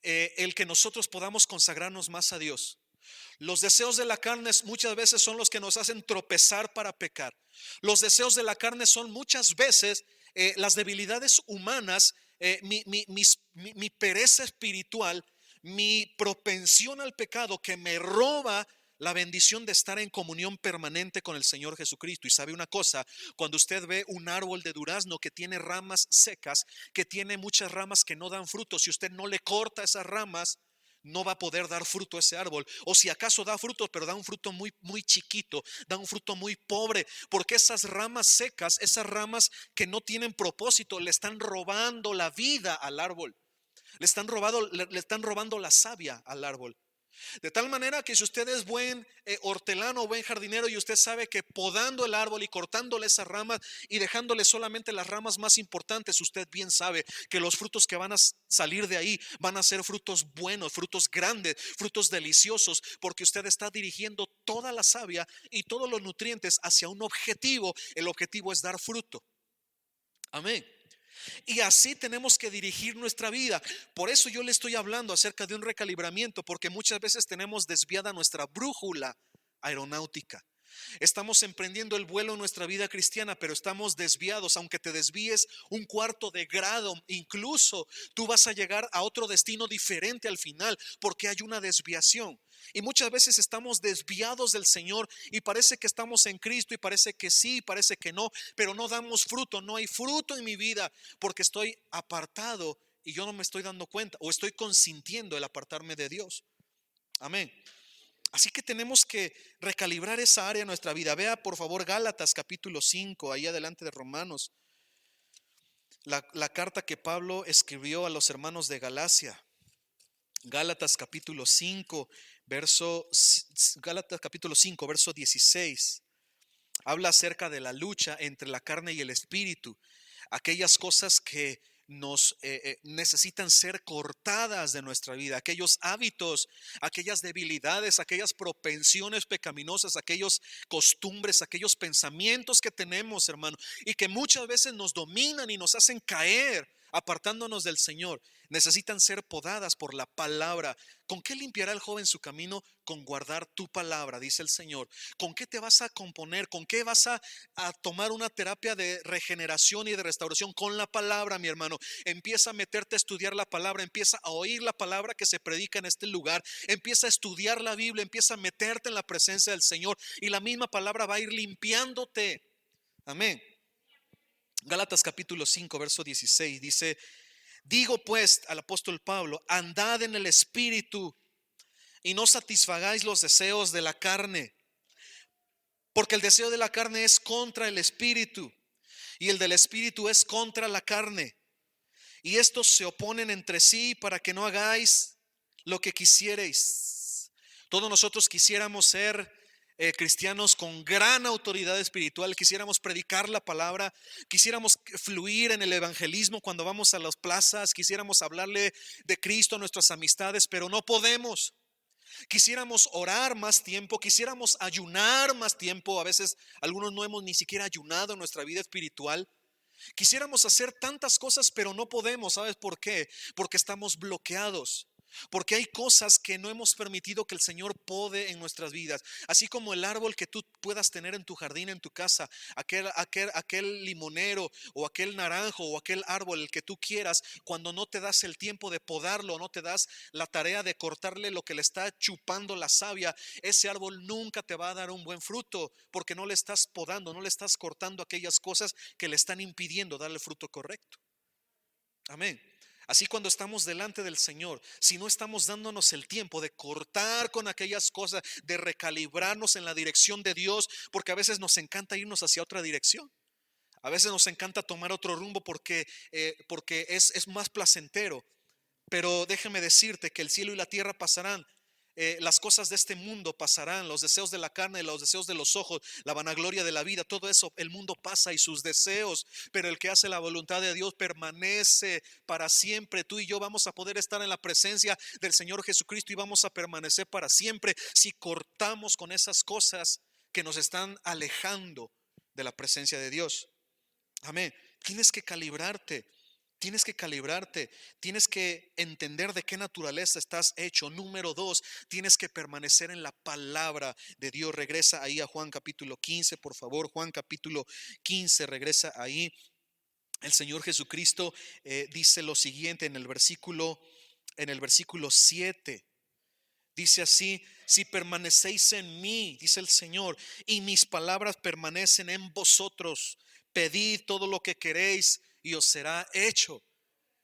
Speaker 6: el que nosotros podamos consagrarnos más a Dios. Los deseos de la carne muchas veces son los que nos hacen tropezar para pecar. Los deseos de la carne son muchas veces las debilidades humanas, mi pereza espiritual, mi propensión al pecado que me roba la bendición de estar en comunión permanente con el Señor Jesucristo. Y sabe una cosa, cuando usted ve un árbol de durazno que tiene ramas secas, que tiene muchas ramas que no dan fruto, si usted no le corta esas ramas, no va a poder dar fruto ese árbol. O si acaso da fruto, pero da un fruto muy, muy chiquito, da un fruto muy pobre, porque esas ramas secas, esas ramas que no tienen propósito, le están robando la vida al árbol. Le están robando la savia al árbol. De tal manera que si usted es buen hortelano o buen jardinero y usted sabe que podando el árbol y cortándole esas ramas y dejándole solamente las ramas más importantes, usted bien sabe que los frutos que van a salir de ahí van a ser frutos buenos, frutos grandes, frutos deliciosos, porque usted está dirigiendo toda la savia y todos los nutrientes hacia un objetivo. El objetivo es dar fruto. Amén. Y así tenemos que dirigir nuestra vida. Por eso yo le estoy hablando acerca de un recalibramiento, porque muchas veces tenemos desviada nuestra brújula aeronáutica. Estamos emprendiendo el vuelo en nuestra vida cristiana, pero estamos desviados. Aunque te desvíes un cuarto de grado, incluso tú vas a llegar a otro destino diferente al final, porque hay una desviación. Y muchas veces estamos desviados del Señor y parece que estamos en Cristo y parece que sí, parece que no, pero no damos fruto. No hay fruto en mi vida porque estoy apartado y yo no me estoy dando cuenta, o estoy consintiendo el apartarme de Dios. Amén. Así que tenemos que recalibrar esa área de nuestra vida. Vea por favor Gálatas capítulo 5, ahí adelante de Romanos. La carta que Pablo escribió a los hermanos de Galacia. Gálatas capítulo 5, verso 16. Habla acerca de la lucha entre la carne y el espíritu. Aquellas cosas que nos necesitan ser cortadas de nuestra vida, aquellos hábitos, aquellas debilidades, aquellas propensiones pecaminosas, aquellos costumbres, aquellos pensamientos que tenemos, hermano, y que muchas veces nos dominan y nos hacen caer, apartándonos del Señor. Necesitan ser podadas por la palabra. ¿Con qué limpiará el joven su camino? Con guardar tu palabra, dice el Señor. ¿Con qué te vas a componer? ¿Con qué vas a tomar una terapia de regeneración y de restauración? Con la palabra, mi hermano. Empieza a meterte a estudiar la palabra, empieza a oír la palabra que se predica en este lugar, empieza a estudiar la Biblia, empieza a meterte en la presencia del Señor y la misma palabra va a ir limpiándote. Amén. Gálatas capítulo 5, verso 16 dice: digo pues al apóstol Pablo, andad en el espíritu y no satisfagáis los deseos de la carne, porque el deseo de la carne es contra el espíritu y el del espíritu es contra la carne, y estos se oponen entre sí para que no hagáis lo que quisierais. Todos nosotros quisiéramos ser cristianos con gran autoridad espiritual, quisiéramos predicar la palabra, quisiéramos fluir en el evangelismo cuando vamos a las plazas, quisiéramos hablarle de Cristo a nuestras amistades, pero no podemos. Quisiéramos orar más tiempo, quisiéramos ayunar más tiempo. A veces algunos no hemos ni siquiera ayunado en nuestra vida espiritual. Quisiéramos hacer tantas cosas, pero no podemos. ¿Sabes por qué? Porque estamos bloqueados. Porque hay cosas que no hemos permitido que el Señor pode en nuestras vidas. Así como el árbol que tú puedas tener en tu jardín, en tu casa, aquel limonero o aquel naranjo o aquel árbol, el que tú quieras, cuando no te das el tiempo de podarlo, no te das la tarea de cortarle lo que le está chupando la savia, ese árbol nunca te va a dar un buen fruto, porque no le estás podando, no le estás cortando aquellas cosas que le están impidiendo darle el fruto correcto. Amén. Así cuando estamos delante del Señor, si no estamos dándonos el tiempo de cortar con aquellas cosas, de recalibrarnos en la dirección de Dios, porque a veces nos encanta irnos hacia otra dirección. A veces nos encanta tomar otro rumbo porque es más placentero. Pero déjame decirte que el cielo y la tierra pasarán. Las cosas de este mundo pasarán, los deseos de la carne, los deseos de los ojos, la vanagloria de la vida, todo eso, el mundo pasa y sus deseos, pero el que hace la voluntad de Dios permanece para siempre. Tú y yo vamos a poder estar en la presencia del Señor Jesucristo y vamos a permanecer para siempre si cortamos con esas cosas que nos están alejando de la presencia de Dios. Amén. Tienes que calibrarte. Tienes que entender de qué naturaleza estás hecho. Número 2, tienes que permanecer en la palabra de Dios. Regresa ahí a Juan capítulo 15, por favor. Juan capítulo 15, regresa ahí. El Señor Jesucristo dice lo siguiente en el versículo 7. Dice así: si permanecéis en mí, dice el Señor, y mis palabras permanecen en vosotros, pedid todo lo que queréis y os será hecho.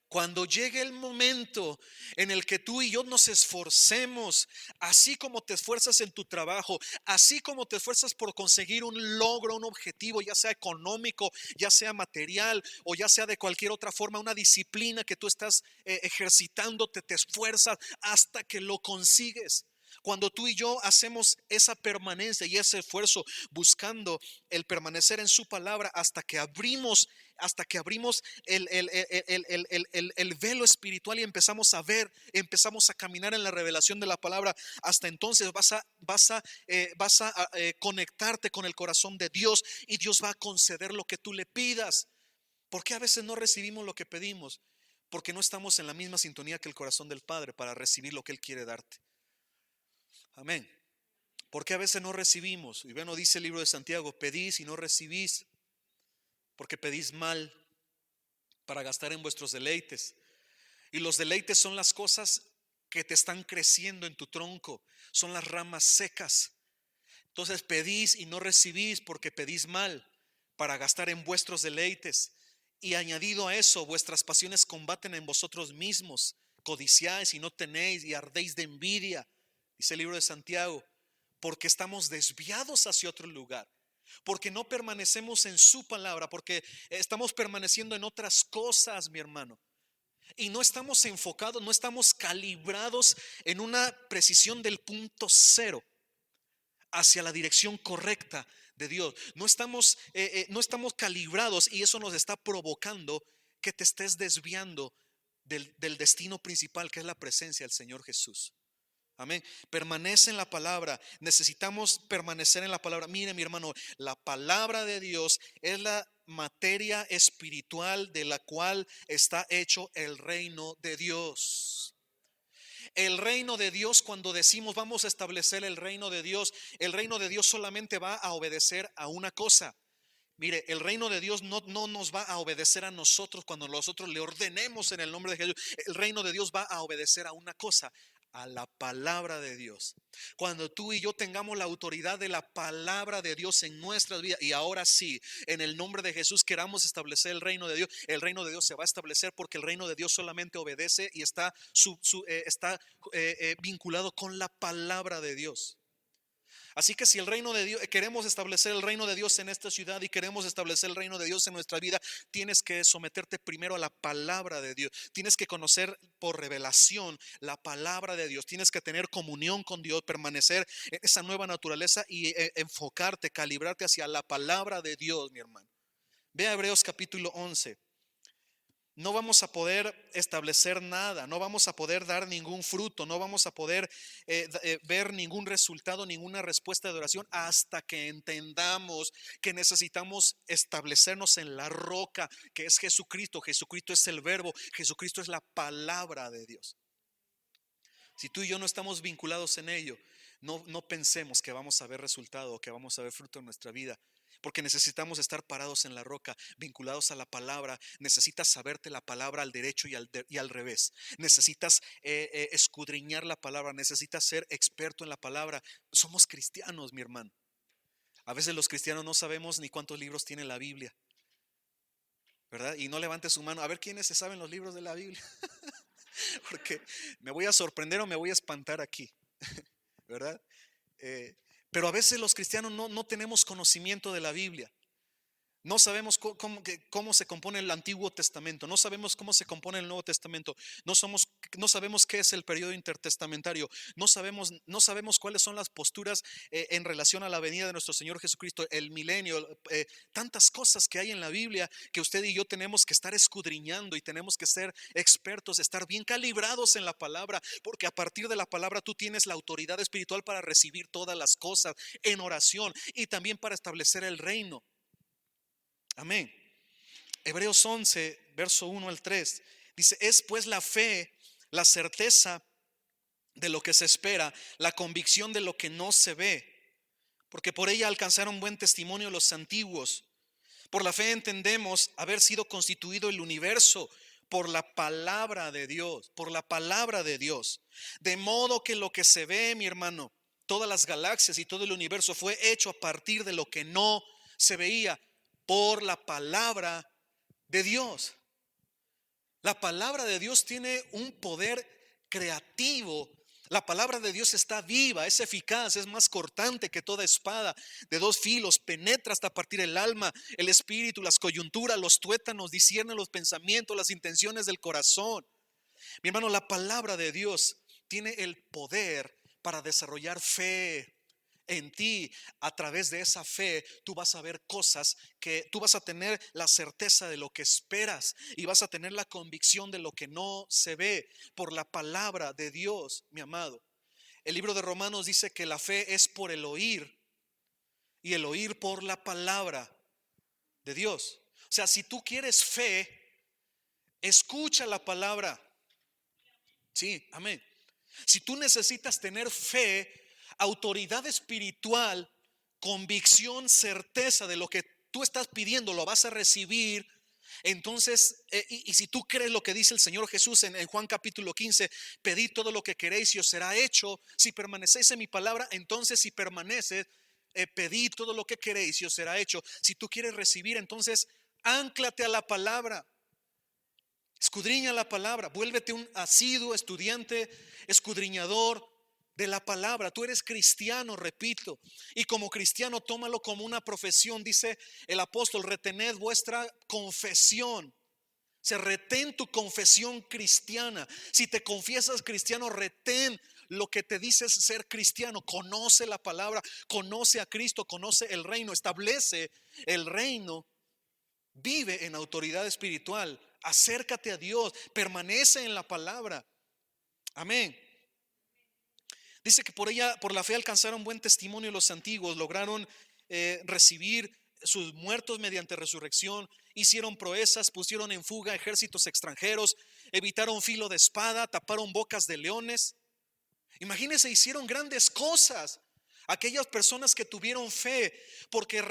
Speaker 6: Cuando llegue el momento en el que tú y yo nos esforcemos, así como te esfuerzas en tu trabajo, así como te esfuerzas por conseguir un logro, un objetivo, ya sea económico, ya sea material o ya sea de cualquier otra forma, una disciplina que tú estás ejercitándote, te esfuerzas hasta que lo consigues. Cuando tú y yo hacemos esa permanencia y ese esfuerzo buscando el permanecer en su palabra hasta que abrimos el velo espiritual y empezamos a ver, empezamos a caminar en la revelación de la palabra, hasta entonces vas a conectarte con el corazón de Dios y Dios va a conceder lo que tú le pidas. ¿Por qué a veces no recibimos lo que pedimos? Porque no estamos en la misma sintonía que el corazón del Padre para recibir lo que Él quiere darte. Amén. Porque a veces no recibimos. Y bueno, dice el libro de Santiago: pedís y no recibís, porque pedís mal para gastar en vuestros deleites. Y los deleites son las cosas que te están creciendo en tu tronco, son las ramas secas. Entonces pedís y no recibís porque pedís mal para gastar en vuestros deleites. Y añadido a eso, vuestras pasiones combaten en vosotros mismos. Codiciáis y no tenéis, y ardéis de envidia. Dice el libro de Santiago, porque estamos desviados hacia otro lugar, porque no permanecemos en su palabra, porque estamos permaneciendo en otras cosas, mi hermano. Y no estamos enfocados, no estamos calibrados en una precisión del punto cero hacia la dirección correcta de Dios. No estamos calibrados, y eso nos está provocando que te estés desviando del destino principal, que es la presencia del Señor Jesús. Amén. Permanece en la palabra. Necesitamos permanecer en la palabra. Mire, mi hermano, la palabra de Dios es la materia espiritual de la cual está hecho el reino de Dios. El reino de Dios, cuando decimos vamos a establecer el reino de Dios solamente va a obedecer a una cosa. Mire, el reino de Dios no nos va a obedecer a nosotros cuando nosotros le ordenemos en el nombre de Jesús. El reino de Dios va a obedecer a una cosa: a la palabra de Dios. Cuando tú y yo tengamos la autoridad de la palabra de Dios en nuestras vidas, y ahora sí, en el nombre de Jesús queramos establecer el reino de Dios se va a establecer, porque el reino de Dios solamente obedece y está vinculado con la palabra de Dios. Así que si el reino de Dios, queremos establecer el reino de Dios en esta ciudad y queremos establecer el reino de Dios en nuestra vida, tienes que someterte primero a la palabra de Dios. Tienes que conocer por revelación la palabra de Dios. Tienes que tener comunión con Dios, permanecer en esa nueva naturaleza y enfocarte, calibrarte hacia la palabra de Dios, mi hermano. Ve a Hebreos capítulo 11. No vamos a poder establecer nada, no vamos a poder dar ningún fruto, no vamos a poder ver ningún resultado, ninguna respuesta de oración hasta que entendamos que necesitamos establecernos en la roca que es Jesucristo. Jesucristo es el verbo, Jesucristo es la palabra de Dios. Si tú y yo no estamos vinculados en ello, no pensemos que vamos a ver resultado o que vamos a ver fruto en nuestra vida. Porque necesitamos estar parados en la roca, vinculados a la palabra. Necesitas saberte la palabra al derecho y al revés. Necesitas escudriñar la palabra. Necesitas ser experto en la palabra. Somos cristianos, mi hermano. A veces los cristianos no sabemos ni cuántos libros tiene la Biblia, ¿verdad? Y no levante su mano. A ver quiénes se saben los libros de la Biblia. Porque me voy a sorprender o me voy a espantar aquí, ¿verdad? Pero a veces los cristianos no tenemos conocimiento de la Biblia. No sabemos cómo se compone el Antiguo Testamento. No sabemos cómo se compone el Nuevo Testamento. No sabemos qué es el periodo intertestamentario. No sabemos cuáles son las posturas en relación a la venida de nuestro Señor Jesucristo, el milenio. Tantas cosas que hay en la Biblia que usted y yo tenemos que estar escudriñando y tenemos que ser expertos, estar bien calibrados en la palabra, porque a partir de la palabra tú tienes la autoridad espiritual para recibir todas las cosas en oración y también para establecer el reino. Amén. Hebreos 11, verso 1 al 3 dice: es pues la fe, la certeza de lo que se espera, la convicción de lo que no se ve, porque por ella alcanzaron buen testimonio los antiguos. Por la fe entendemos haber sido constituido el universo por la palabra de Dios, de modo que lo que se ve, mi hermano, todas las galaxias y todo el universo fue hecho a partir de lo que no se veía, por la palabra de Dios. La palabra de Dios tiene un poder creativo. La palabra de Dios está viva, es eficaz, es más cortante que toda espada de dos filos, penetra hasta partir el alma, el espíritu, las coyunturas, los tuétanos, discierne los pensamientos, las intenciones del corazón. Mi hermano, la palabra de Dios tiene el poder para desarrollar fe en ti. A través de esa fe tú vas a ver cosas que tú vas a tener la certeza de lo que esperas y vas a tener la convicción de lo que no se ve por la palabra de Dios, mi amado. El libro de Romanos dice que la fe es por el oír y el oír por la palabra de Dios. O sea, si tú quieres fe, escucha la palabra. Sí, amén. Si tú necesitas tener fe, autoridad espiritual, convicción, certeza de lo que tú estás pidiendo, lo vas a recibir. Entonces, y si tú crees lo que dice el Señor Jesús en Juan capítulo 15, pedid todo lo que queréis y os será hecho. Si permanecéis en mi palabra, entonces si permaneces, pedid todo lo que queréis y os será hecho. Si tú quieres recibir, entonces ánclate a la palabra. Escudriña la palabra, vuélvete un asiduo estudiante, escudriñador de la palabra. Tú eres cristiano, repito, y como cristiano tómalo como una profesión. Dice el apóstol, retened vuestra confesión. Se retén tu confesión cristiana. Si te confiesas cristiano, retén lo que te dices ser cristiano. Conoce la palabra, conoce a Cristo, conoce el reino, establece el reino, vive en autoridad espiritual. Acércate a Dios, permanece en la palabra. Amén. Dice que por la fe alcanzaron buen testimonio los antiguos, lograron recibir sus muertos mediante resurrección, hicieron proezas, pusieron en fuga ejércitos extranjeros, evitaron filo de espada, taparon bocas de leones. Imagínense, hicieron grandes cosas. Aquellas personas que tuvieron fe porque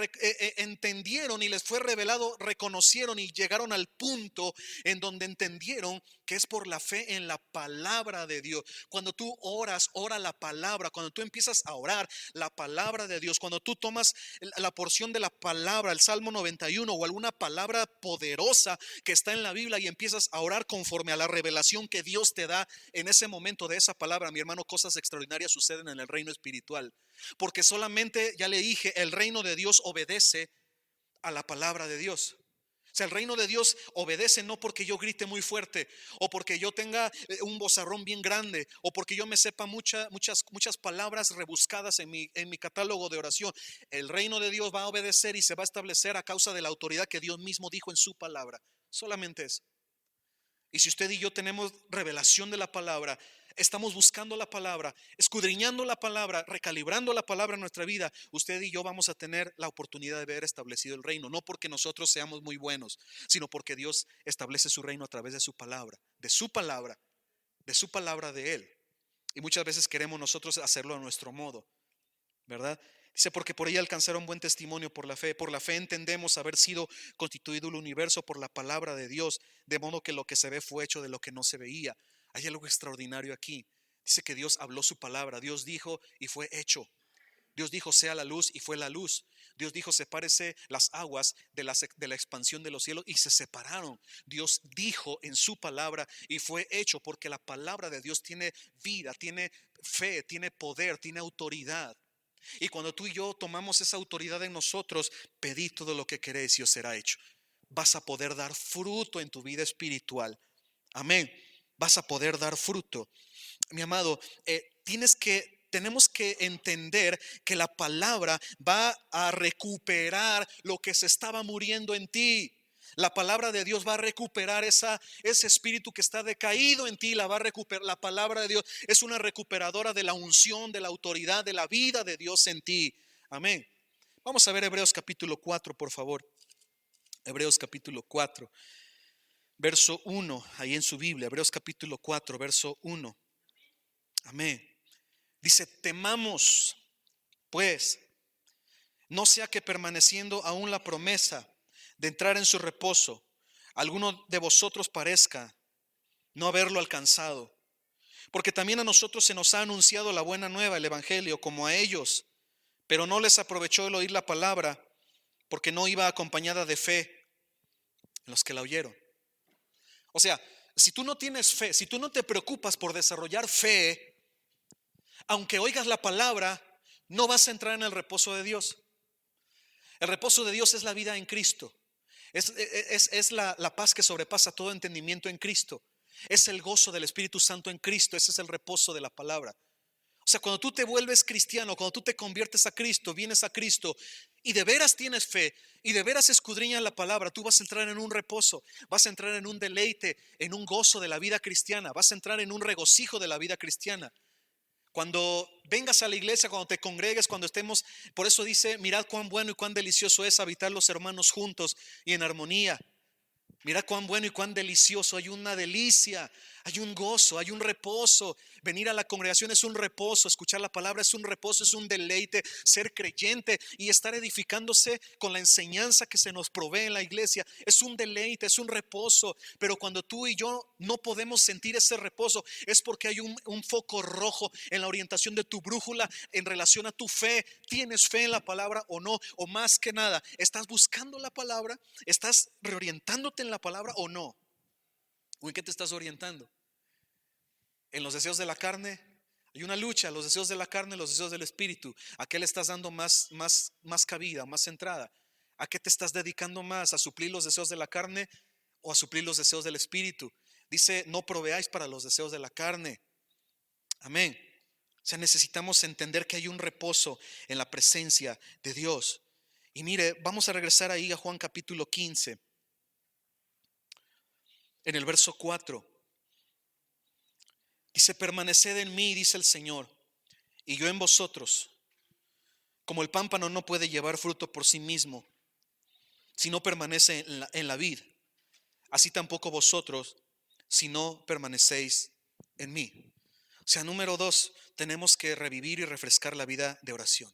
Speaker 6: entendieron y les fue revelado, reconocieron y llegaron al punto en donde entendieron que es por la fe en la palabra de Dios. Cuando tú oras, ora la palabra. Cuando tú empiezas a orar la palabra de Dios, cuando tú tomas la porción de la palabra, el Salmo 91 o alguna palabra poderosa que está en la Biblia y empiezas a orar conforme a la revelación que Dios te da en ese momento de esa palabra, mi hermano, cosas extraordinarias suceden en el reino espiritual. Porque solamente, ya le dije, el reino de Dios obedece a la palabra de Dios. O sea, el reino de Dios obedece no porque yo grite muy fuerte, o porque yo tenga un vozarrón bien grande, o porque yo me sepa muchas palabras rebuscadas en mi catálogo de oración. El reino de Dios va a obedecer y se va a establecer a causa de la autoridad que Dios mismo dijo en su palabra. Solamente eso. Y si usted y yo tenemos revelación de la palabra, estamos buscando la palabra, escudriñando la palabra, recalibrando la palabra en nuestra vida, usted y yo vamos a tener la oportunidad de ver establecido el reino. No porque nosotros seamos muy buenos, sino porque Dios establece su reino a través de su palabra, de su palabra, de Él. Y muchas veces queremos nosotros hacerlo a nuestro modo, ¿verdad? Dice, porque por ella alcanzaron buen testimonio por la fe. Por la fe entendemos haber sido constituido el universo por la palabra de Dios, de modo que lo que se ve fue hecho de lo que no se veía. Hay algo extraordinario aquí. Dice que Dios habló su palabra, Dios dijo y fue hecho. Dios dijo sea la luz y fue la luz. Dios dijo sepárese las aguas de la expansión de los cielos y se separaron. Dios dijo en su palabra y fue hecho, porque la palabra de Dios tiene vida, tiene fe, tiene poder, tiene autoridad. Y cuando tú y yo tomamos esa autoridad en nosotros, pedid todo lo que queréis y os será hecho. Vas a poder dar fruto en tu vida espiritual. Amén. Vas a poder dar fruto. Mi amado, tenemos que entender que la palabra va a recuperar lo que se estaba muriendo en ti. La palabra de Dios va a recuperar ese espíritu que está decaído en ti, la va a recuperar. La palabra de Dios es una recuperadora de la unción, de la autoridad, de la vida de Dios en ti. Amén. Vamos a ver Hebreos capítulo 4, por favor. Hebreos capítulo 4, verso 1, ahí en su Biblia. Hebreos capítulo 4, verso 1. Amén. Dice, temamos, pues, no sea que permaneciendo aún la promesa de entrar en su reposo, alguno de vosotros parezca no haberlo alcanzado. Porque también a nosotros se nos ha anunciado la buena nueva, el evangelio, como a ellos, pero no les aprovechó el oír la palabra, porque no iba acompañada de fe en los que la oyeron. O sea, si tú no tienes fe, si tú no te preocupas por desarrollar fe, aunque oigas la palabra, no vas a entrar en el reposo de Dios. El reposo de Dios es la vida en Cristo. Es la paz que sobrepasa todo entendimiento en Cristo. Es el gozo del Espíritu Santo en Cristo. Ese es el reposo de la palabra. O sea, cuando tú te vuelves cristiano, cuando tú te conviertes a Cristo, vienes a Cristo y de veras tienes fe y de veras escudriñas la palabra, tú vas a entrar en un reposo, vas a entrar en un deleite, en un gozo de la vida cristiana, vas a entrar en un regocijo de la vida cristiana. Cuando vengas a la iglesia, cuando te congregues, cuando estemos, por eso dice, mirad cuán bueno y cuán delicioso es habitar los hermanos juntos y en armonía. Mira cuán bueno y cuán delicioso, hay una delicia, hay un gozo, hay un reposo. Venir a la congregación es un reposo, escuchar la palabra es un reposo, es un deleite, ser creyente y estar edificándose con la enseñanza que se nos provee en la iglesia. Es un deleite, es un reposo, pero cuando tú y yo no podemos sentir ese reposo es porque hay un foco rojo en la orientación de tu brújula en relación a tu fe. ¿Tienes fe en la palabra o no? O más que nada, ¿estás buscando la palabra? ¿Estás reorientándote en la palabra o no? ¿O en qué te estás orientando? En los deseos de la carne. Hay una lucha, los deseos de la carne, los deseos del espíritu. ¿A qué le estás dando más cabida, más entrada? ¿A qué te estás dedicando más? ¿A suplir los deseos de la carne o a suplir los deseos del espíritu? Dice, no proveáis para los deseos de la carne. Amén. O sea, necesitamos entender que hay un reposo en la presencia de Dios. Y mire, vamos a regresar ahí a Juan capítulo 15. En el verso 4 dice, permaneced en mí, dice el Señor, y yo en vosotros. Como el pámpano no puede llevar fruto por sí mismo, si no permanece en la vid, así tampoco vosotros, si no permanecéis en mí. O sea, número 2, tenemos que revivir y refrescar la vida de oración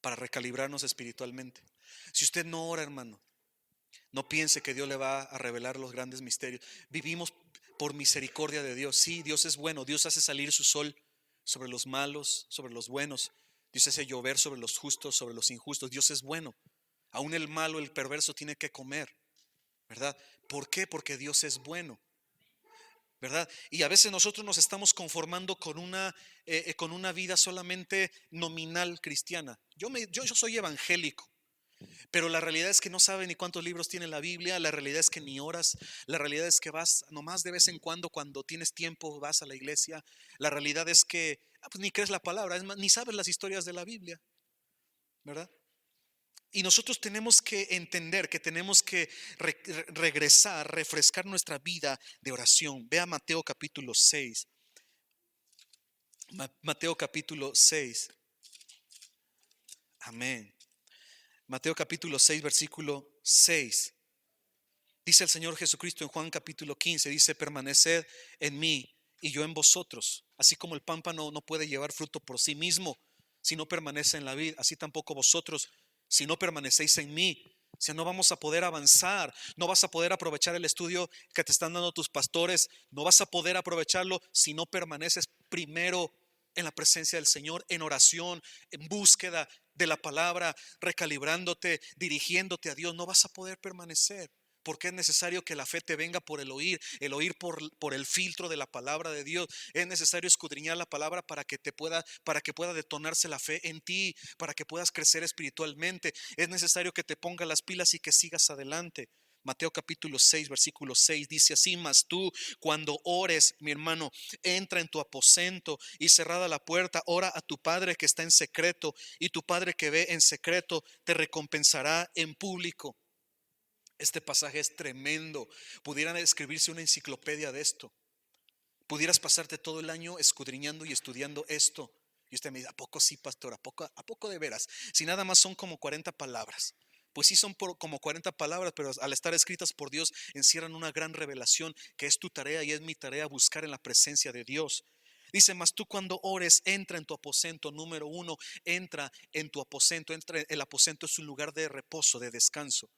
Speaker 6: para recalibrarnos espiritualmente. Si usted no ora, hermano, no piense que Dios le va a revelar los grandes misterios. Vivimos por misericordia de Dios. Sí, Dios es bueno. Dios hace salir su sol sobre los malos, sobre los buenos. Dios hace llover sobre los justos, sobre los injustos. Dios es bueno. Aún el malo, el perverso tiene que comer, ¿verdad? ¿Por qué? Porque Dios es bueno, ¿verdad? Y a veces nosotros nos estamos conformando con una vida solamente nominal cristiana. Yo soy evangélico. Pero la realidad es que no sabe ni cuántos libros tiene la Biblia. La realidad es que ni oras. La realidad es que vas nomás de vez en cuando tienes tiempo, vas a la iglesia. La realidad es que pues ni crees la palabra, es más, ni sabes las historias de la Biblia, ¿verdad? Y nosotros tenemos que entender que tenemos que regresar, refrescar nuestra vida de oración. Vea Mateo capítulo 6. Mateo capítulo 6. Amén. Mateo capítulo 6, versículo 6. Dice el Señor Jesucristo en Juan capítulo 15, dice, permaneced en mí y yo en vosotros. Así como el pámpano no puede llevar fruto por sí mismo si no permanece en la vid, así tampoco vosotros si no permanecéis en mí. O sea, no vamos a poder avanzar, no vas a poder aprovechar el estudio que te están dando tus pastores, no vas a poder aprovecharlo si no permaneces primero en la presencia del Señor, en oración, en búsqueda de la palabra, recalibrándote, dirigiéndote a Dios. No vas a poder permanecer, porque es necesario que la fe te venga por el oír por el filtro de la palabra de Dios. Es necesario escudriñar la palabra para que pueda detonarse la fe en ti, para que puedas crecer espiritualmente. Es necesario que te pongas las pilas y que sigas adelante. Mateo capítulo 6, versículo 6 dice así, mas tú cuando ores, mi hermano, entra en tu aposento y cerrada la puerta, ora a tu Padre que está en secreto, y tu Padre que ve en secreto te recompensará en público. Este pasaje es tremendo. Pudieran escribirse una enciclopedia de esto. Pudieras pasarte todo el año escudriñando y estudiando esto. Y usted me dice, ¿a poco sí, pastor? ¿A poco de veras? Si nada más son como 40 palabras. Pues sí son como 40 palabras, pero al estar escritas por Dios encierran una gran revelación que es tu tarea y es mi tarea buscar en la presencia de Dios. Dice, mas tú cuando ores, entra en tu aposento. Número 1, entra en tu aposento. El aposento es un lugar de reposo, de descanso.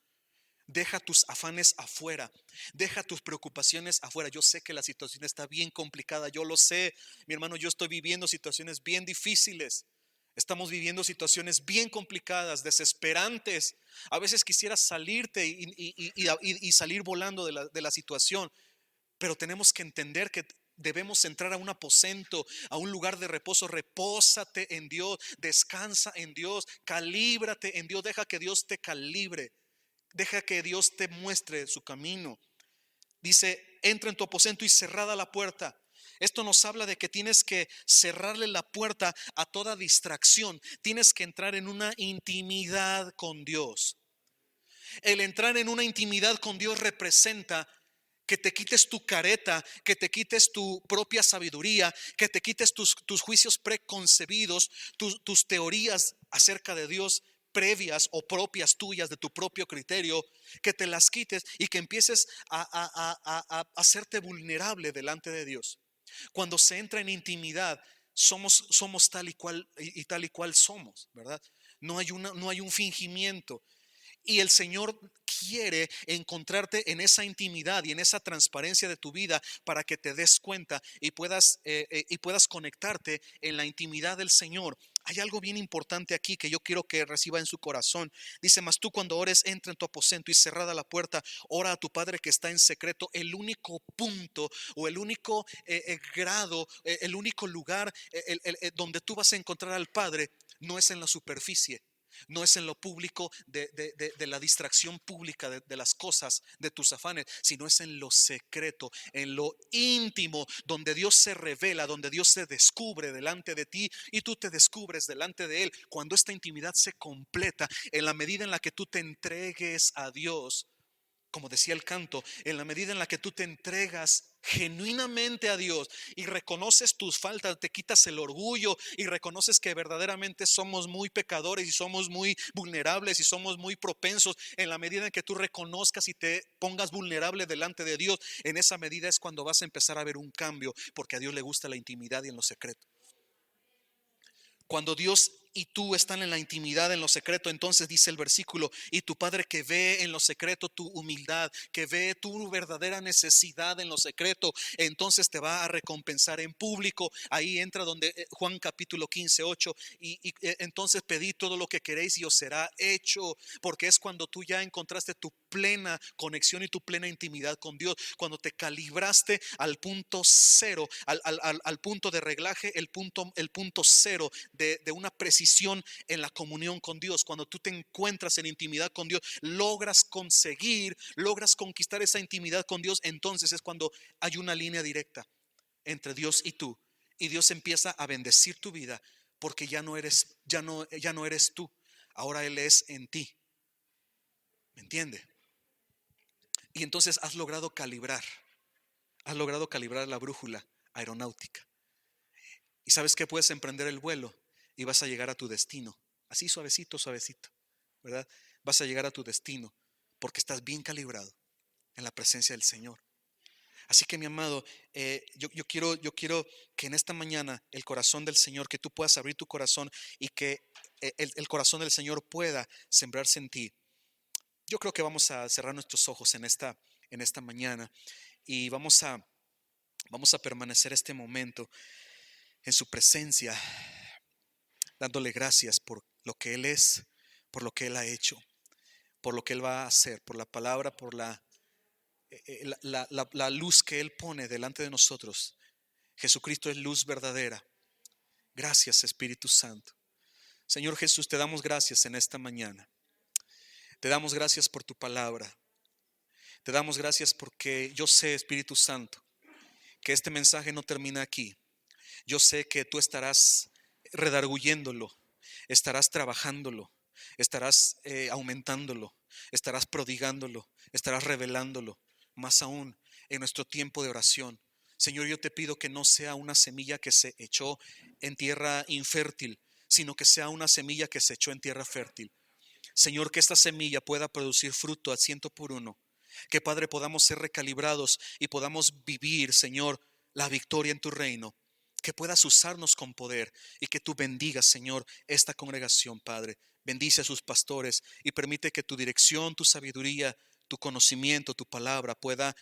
Speaker 6: Deja tus afanes afuera, deja tus preocupaciones afuera. Yo sé que la situación está bien complicada, yo lo sé, mi hermano, yo estoy viviendo situaciones bien difíciles. Estamos viviendo situaciones bien complicadas, desesperantes. A veces quisieras salirte y salir volando de la situación, pero tenemos que entender que debemos entrar a un aposento, a un lugar de reposo. Repósate en Dios, descansa en Dios, calíbrate en Dios, deja que Dios te calibre. Deja que Dios te muestre su camino. Dice, entra en tu aposento y cerrada la puerta. Esto nos habla de que tienes que cerrarle la puerta a toda distracción. Tienes que entrar en una intimidad con Dios. El entrar en una intimidad con Dios representa que te quites tu careta, que te quites tu propia sabiduría, que te quites tus juicios preconcebidos, tus teorías acerca de Dios previas o propias tuyas de tu propio criterio, que te las quites y que empieces a hacerte vulnerable delante de Dios. Cuando se entra en intimidad, somos tal y cual somos, ¿verdad? No hay un fingimiento. Y el Señor quiere encontrarte en esa intimidad y en esa transparencia de tu vida para que te des cuenta y puedas conectarte en la intimidad del Señor. Hay algo bien importante aquí que yo quiero que reciba en su corazón. Dice: mas tú cuando ores, entra en tu aposento y cerrada la puerta, ora a tu Padre que está en secreto. El único punto o el único grado, el único lugar donde tú vas a encontrar al Padre no es en la superficie. No es en lo público de la distracción pública de las cosas, de tus afanes, sino es en lo secreto, en lo íntimo, donde Dios se revela, donde Dios se descubre delante de ti y tú te descubres delante de Él. Cuando esta intimidad se completa, en la medida en la que tú te entregues a Dios, como decía el canto, en la medida en la que tú te entregas genuinamente a Dios y reconoces tus faltas, te quitas el orgullo y reconoces que verdaderamente somos muy pecadores y somos muy vulnerables y somos muy propensos. En la medida en que tú reconozcas y te pongas vulnerable delante de Dios, en esa medida es cuando vas a empezar a ver un cambio, porque a Dios le gusta la intimidad y en lo secreto. Cuando Dios y tú están en la intimidad, en lo secreto, entonces dice el versículo: y tu Padre que ve en lo secreto tu humildad, que ve tu verdadera necesidad en lo secreto, entonces te va a recompensar en público. Ahí entra donde Juan capítulo 15:8, y entonces pedid todo lo que queréis y os será hecho, porque es cuando tú ya encontraste tu plena conexión y tu plena intimidad con Dios, cuando te calibraste al punto cero, al punto de reglaje, el punto cero de una precisión en la comunión con Dios. Cuando tú te encuentras en intimidad con Dios, logras conquistar esa intimidad con Dios. Entonces es cuando hay una línea directa entre Dios y tú, y Dios empieza a bendecir tu vida, porque ya no eres tú, ahora Él es en ti. ¿Me entiende? Y entonces has logrado calibrar la brújula aeronáutica. Y sabes que puedes emprender el vuelo y vas a llegar a tu destino, así suavecito, ¿verdad? Vas a llegar a tu destino porque estás bien calibrado en la presencia del Señor. Así que, mi amado, yo quiero que en esta mañana el corazón del Señor, que tú puedas abrir tu corazón y que el corazón del Señor pueda sembrarse en ti. Yo creo que vamos a cerrar nuestros ojos en esta mañana y vamos a permanecer este momento en su presencia, dándole gracias por lo que Él es, por lo que Él ha hecho, por lo que Él va a hacer, por la palabra, por la luz que Él pone delante de nosotros. Jesucristo es luz verdadera. Gracias, Espíritu Santo. Señor Jesús, te damos gracias en esta mañana. Te damos gracias por tu palabra. Te damos gracias porque yo sé, Espíritu Santo, que este mensaje no termina aquí. Yo sé que tú estarás redarguyéndolo, estarás trabajándolo, estarás aumentándolo, estarás prodigándolo, estarás revelándolo, más aún en nuestro tiempo de oración. Señor, yo te pido que no sea una semilla que se echó en tierra infértil, sino que sea una semilla que se echó en tierra fértil. Señor, que esta semilla pueda producir fruto al 100%. Que, Padre, podamos ser recalibrados y podamos vivir, Señor, la victoria en tu reino. Que puedas usarnos con poder y que tú bendigas, Señor, esta congregación, Padre. Bendice a sus pastores y permite que tu dirección, tu sabiduría, tu conocimiento, tu palabra pueda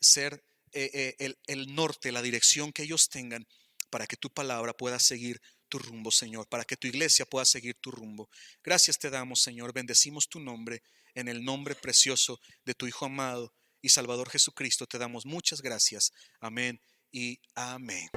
Speaker 6: ser el norte, la dirección que ellos tengan, para que tu palabra pueda seguir tu rumbo, Señor, para que tu iglesia pueda seguir tu rumbo. Gracias te damos, Señor. Bendecimos tu nombre, en el nombre precioso de tu Hijo amado y Salvador Jesucristo. Te damos muchas gracias. Amén y amén.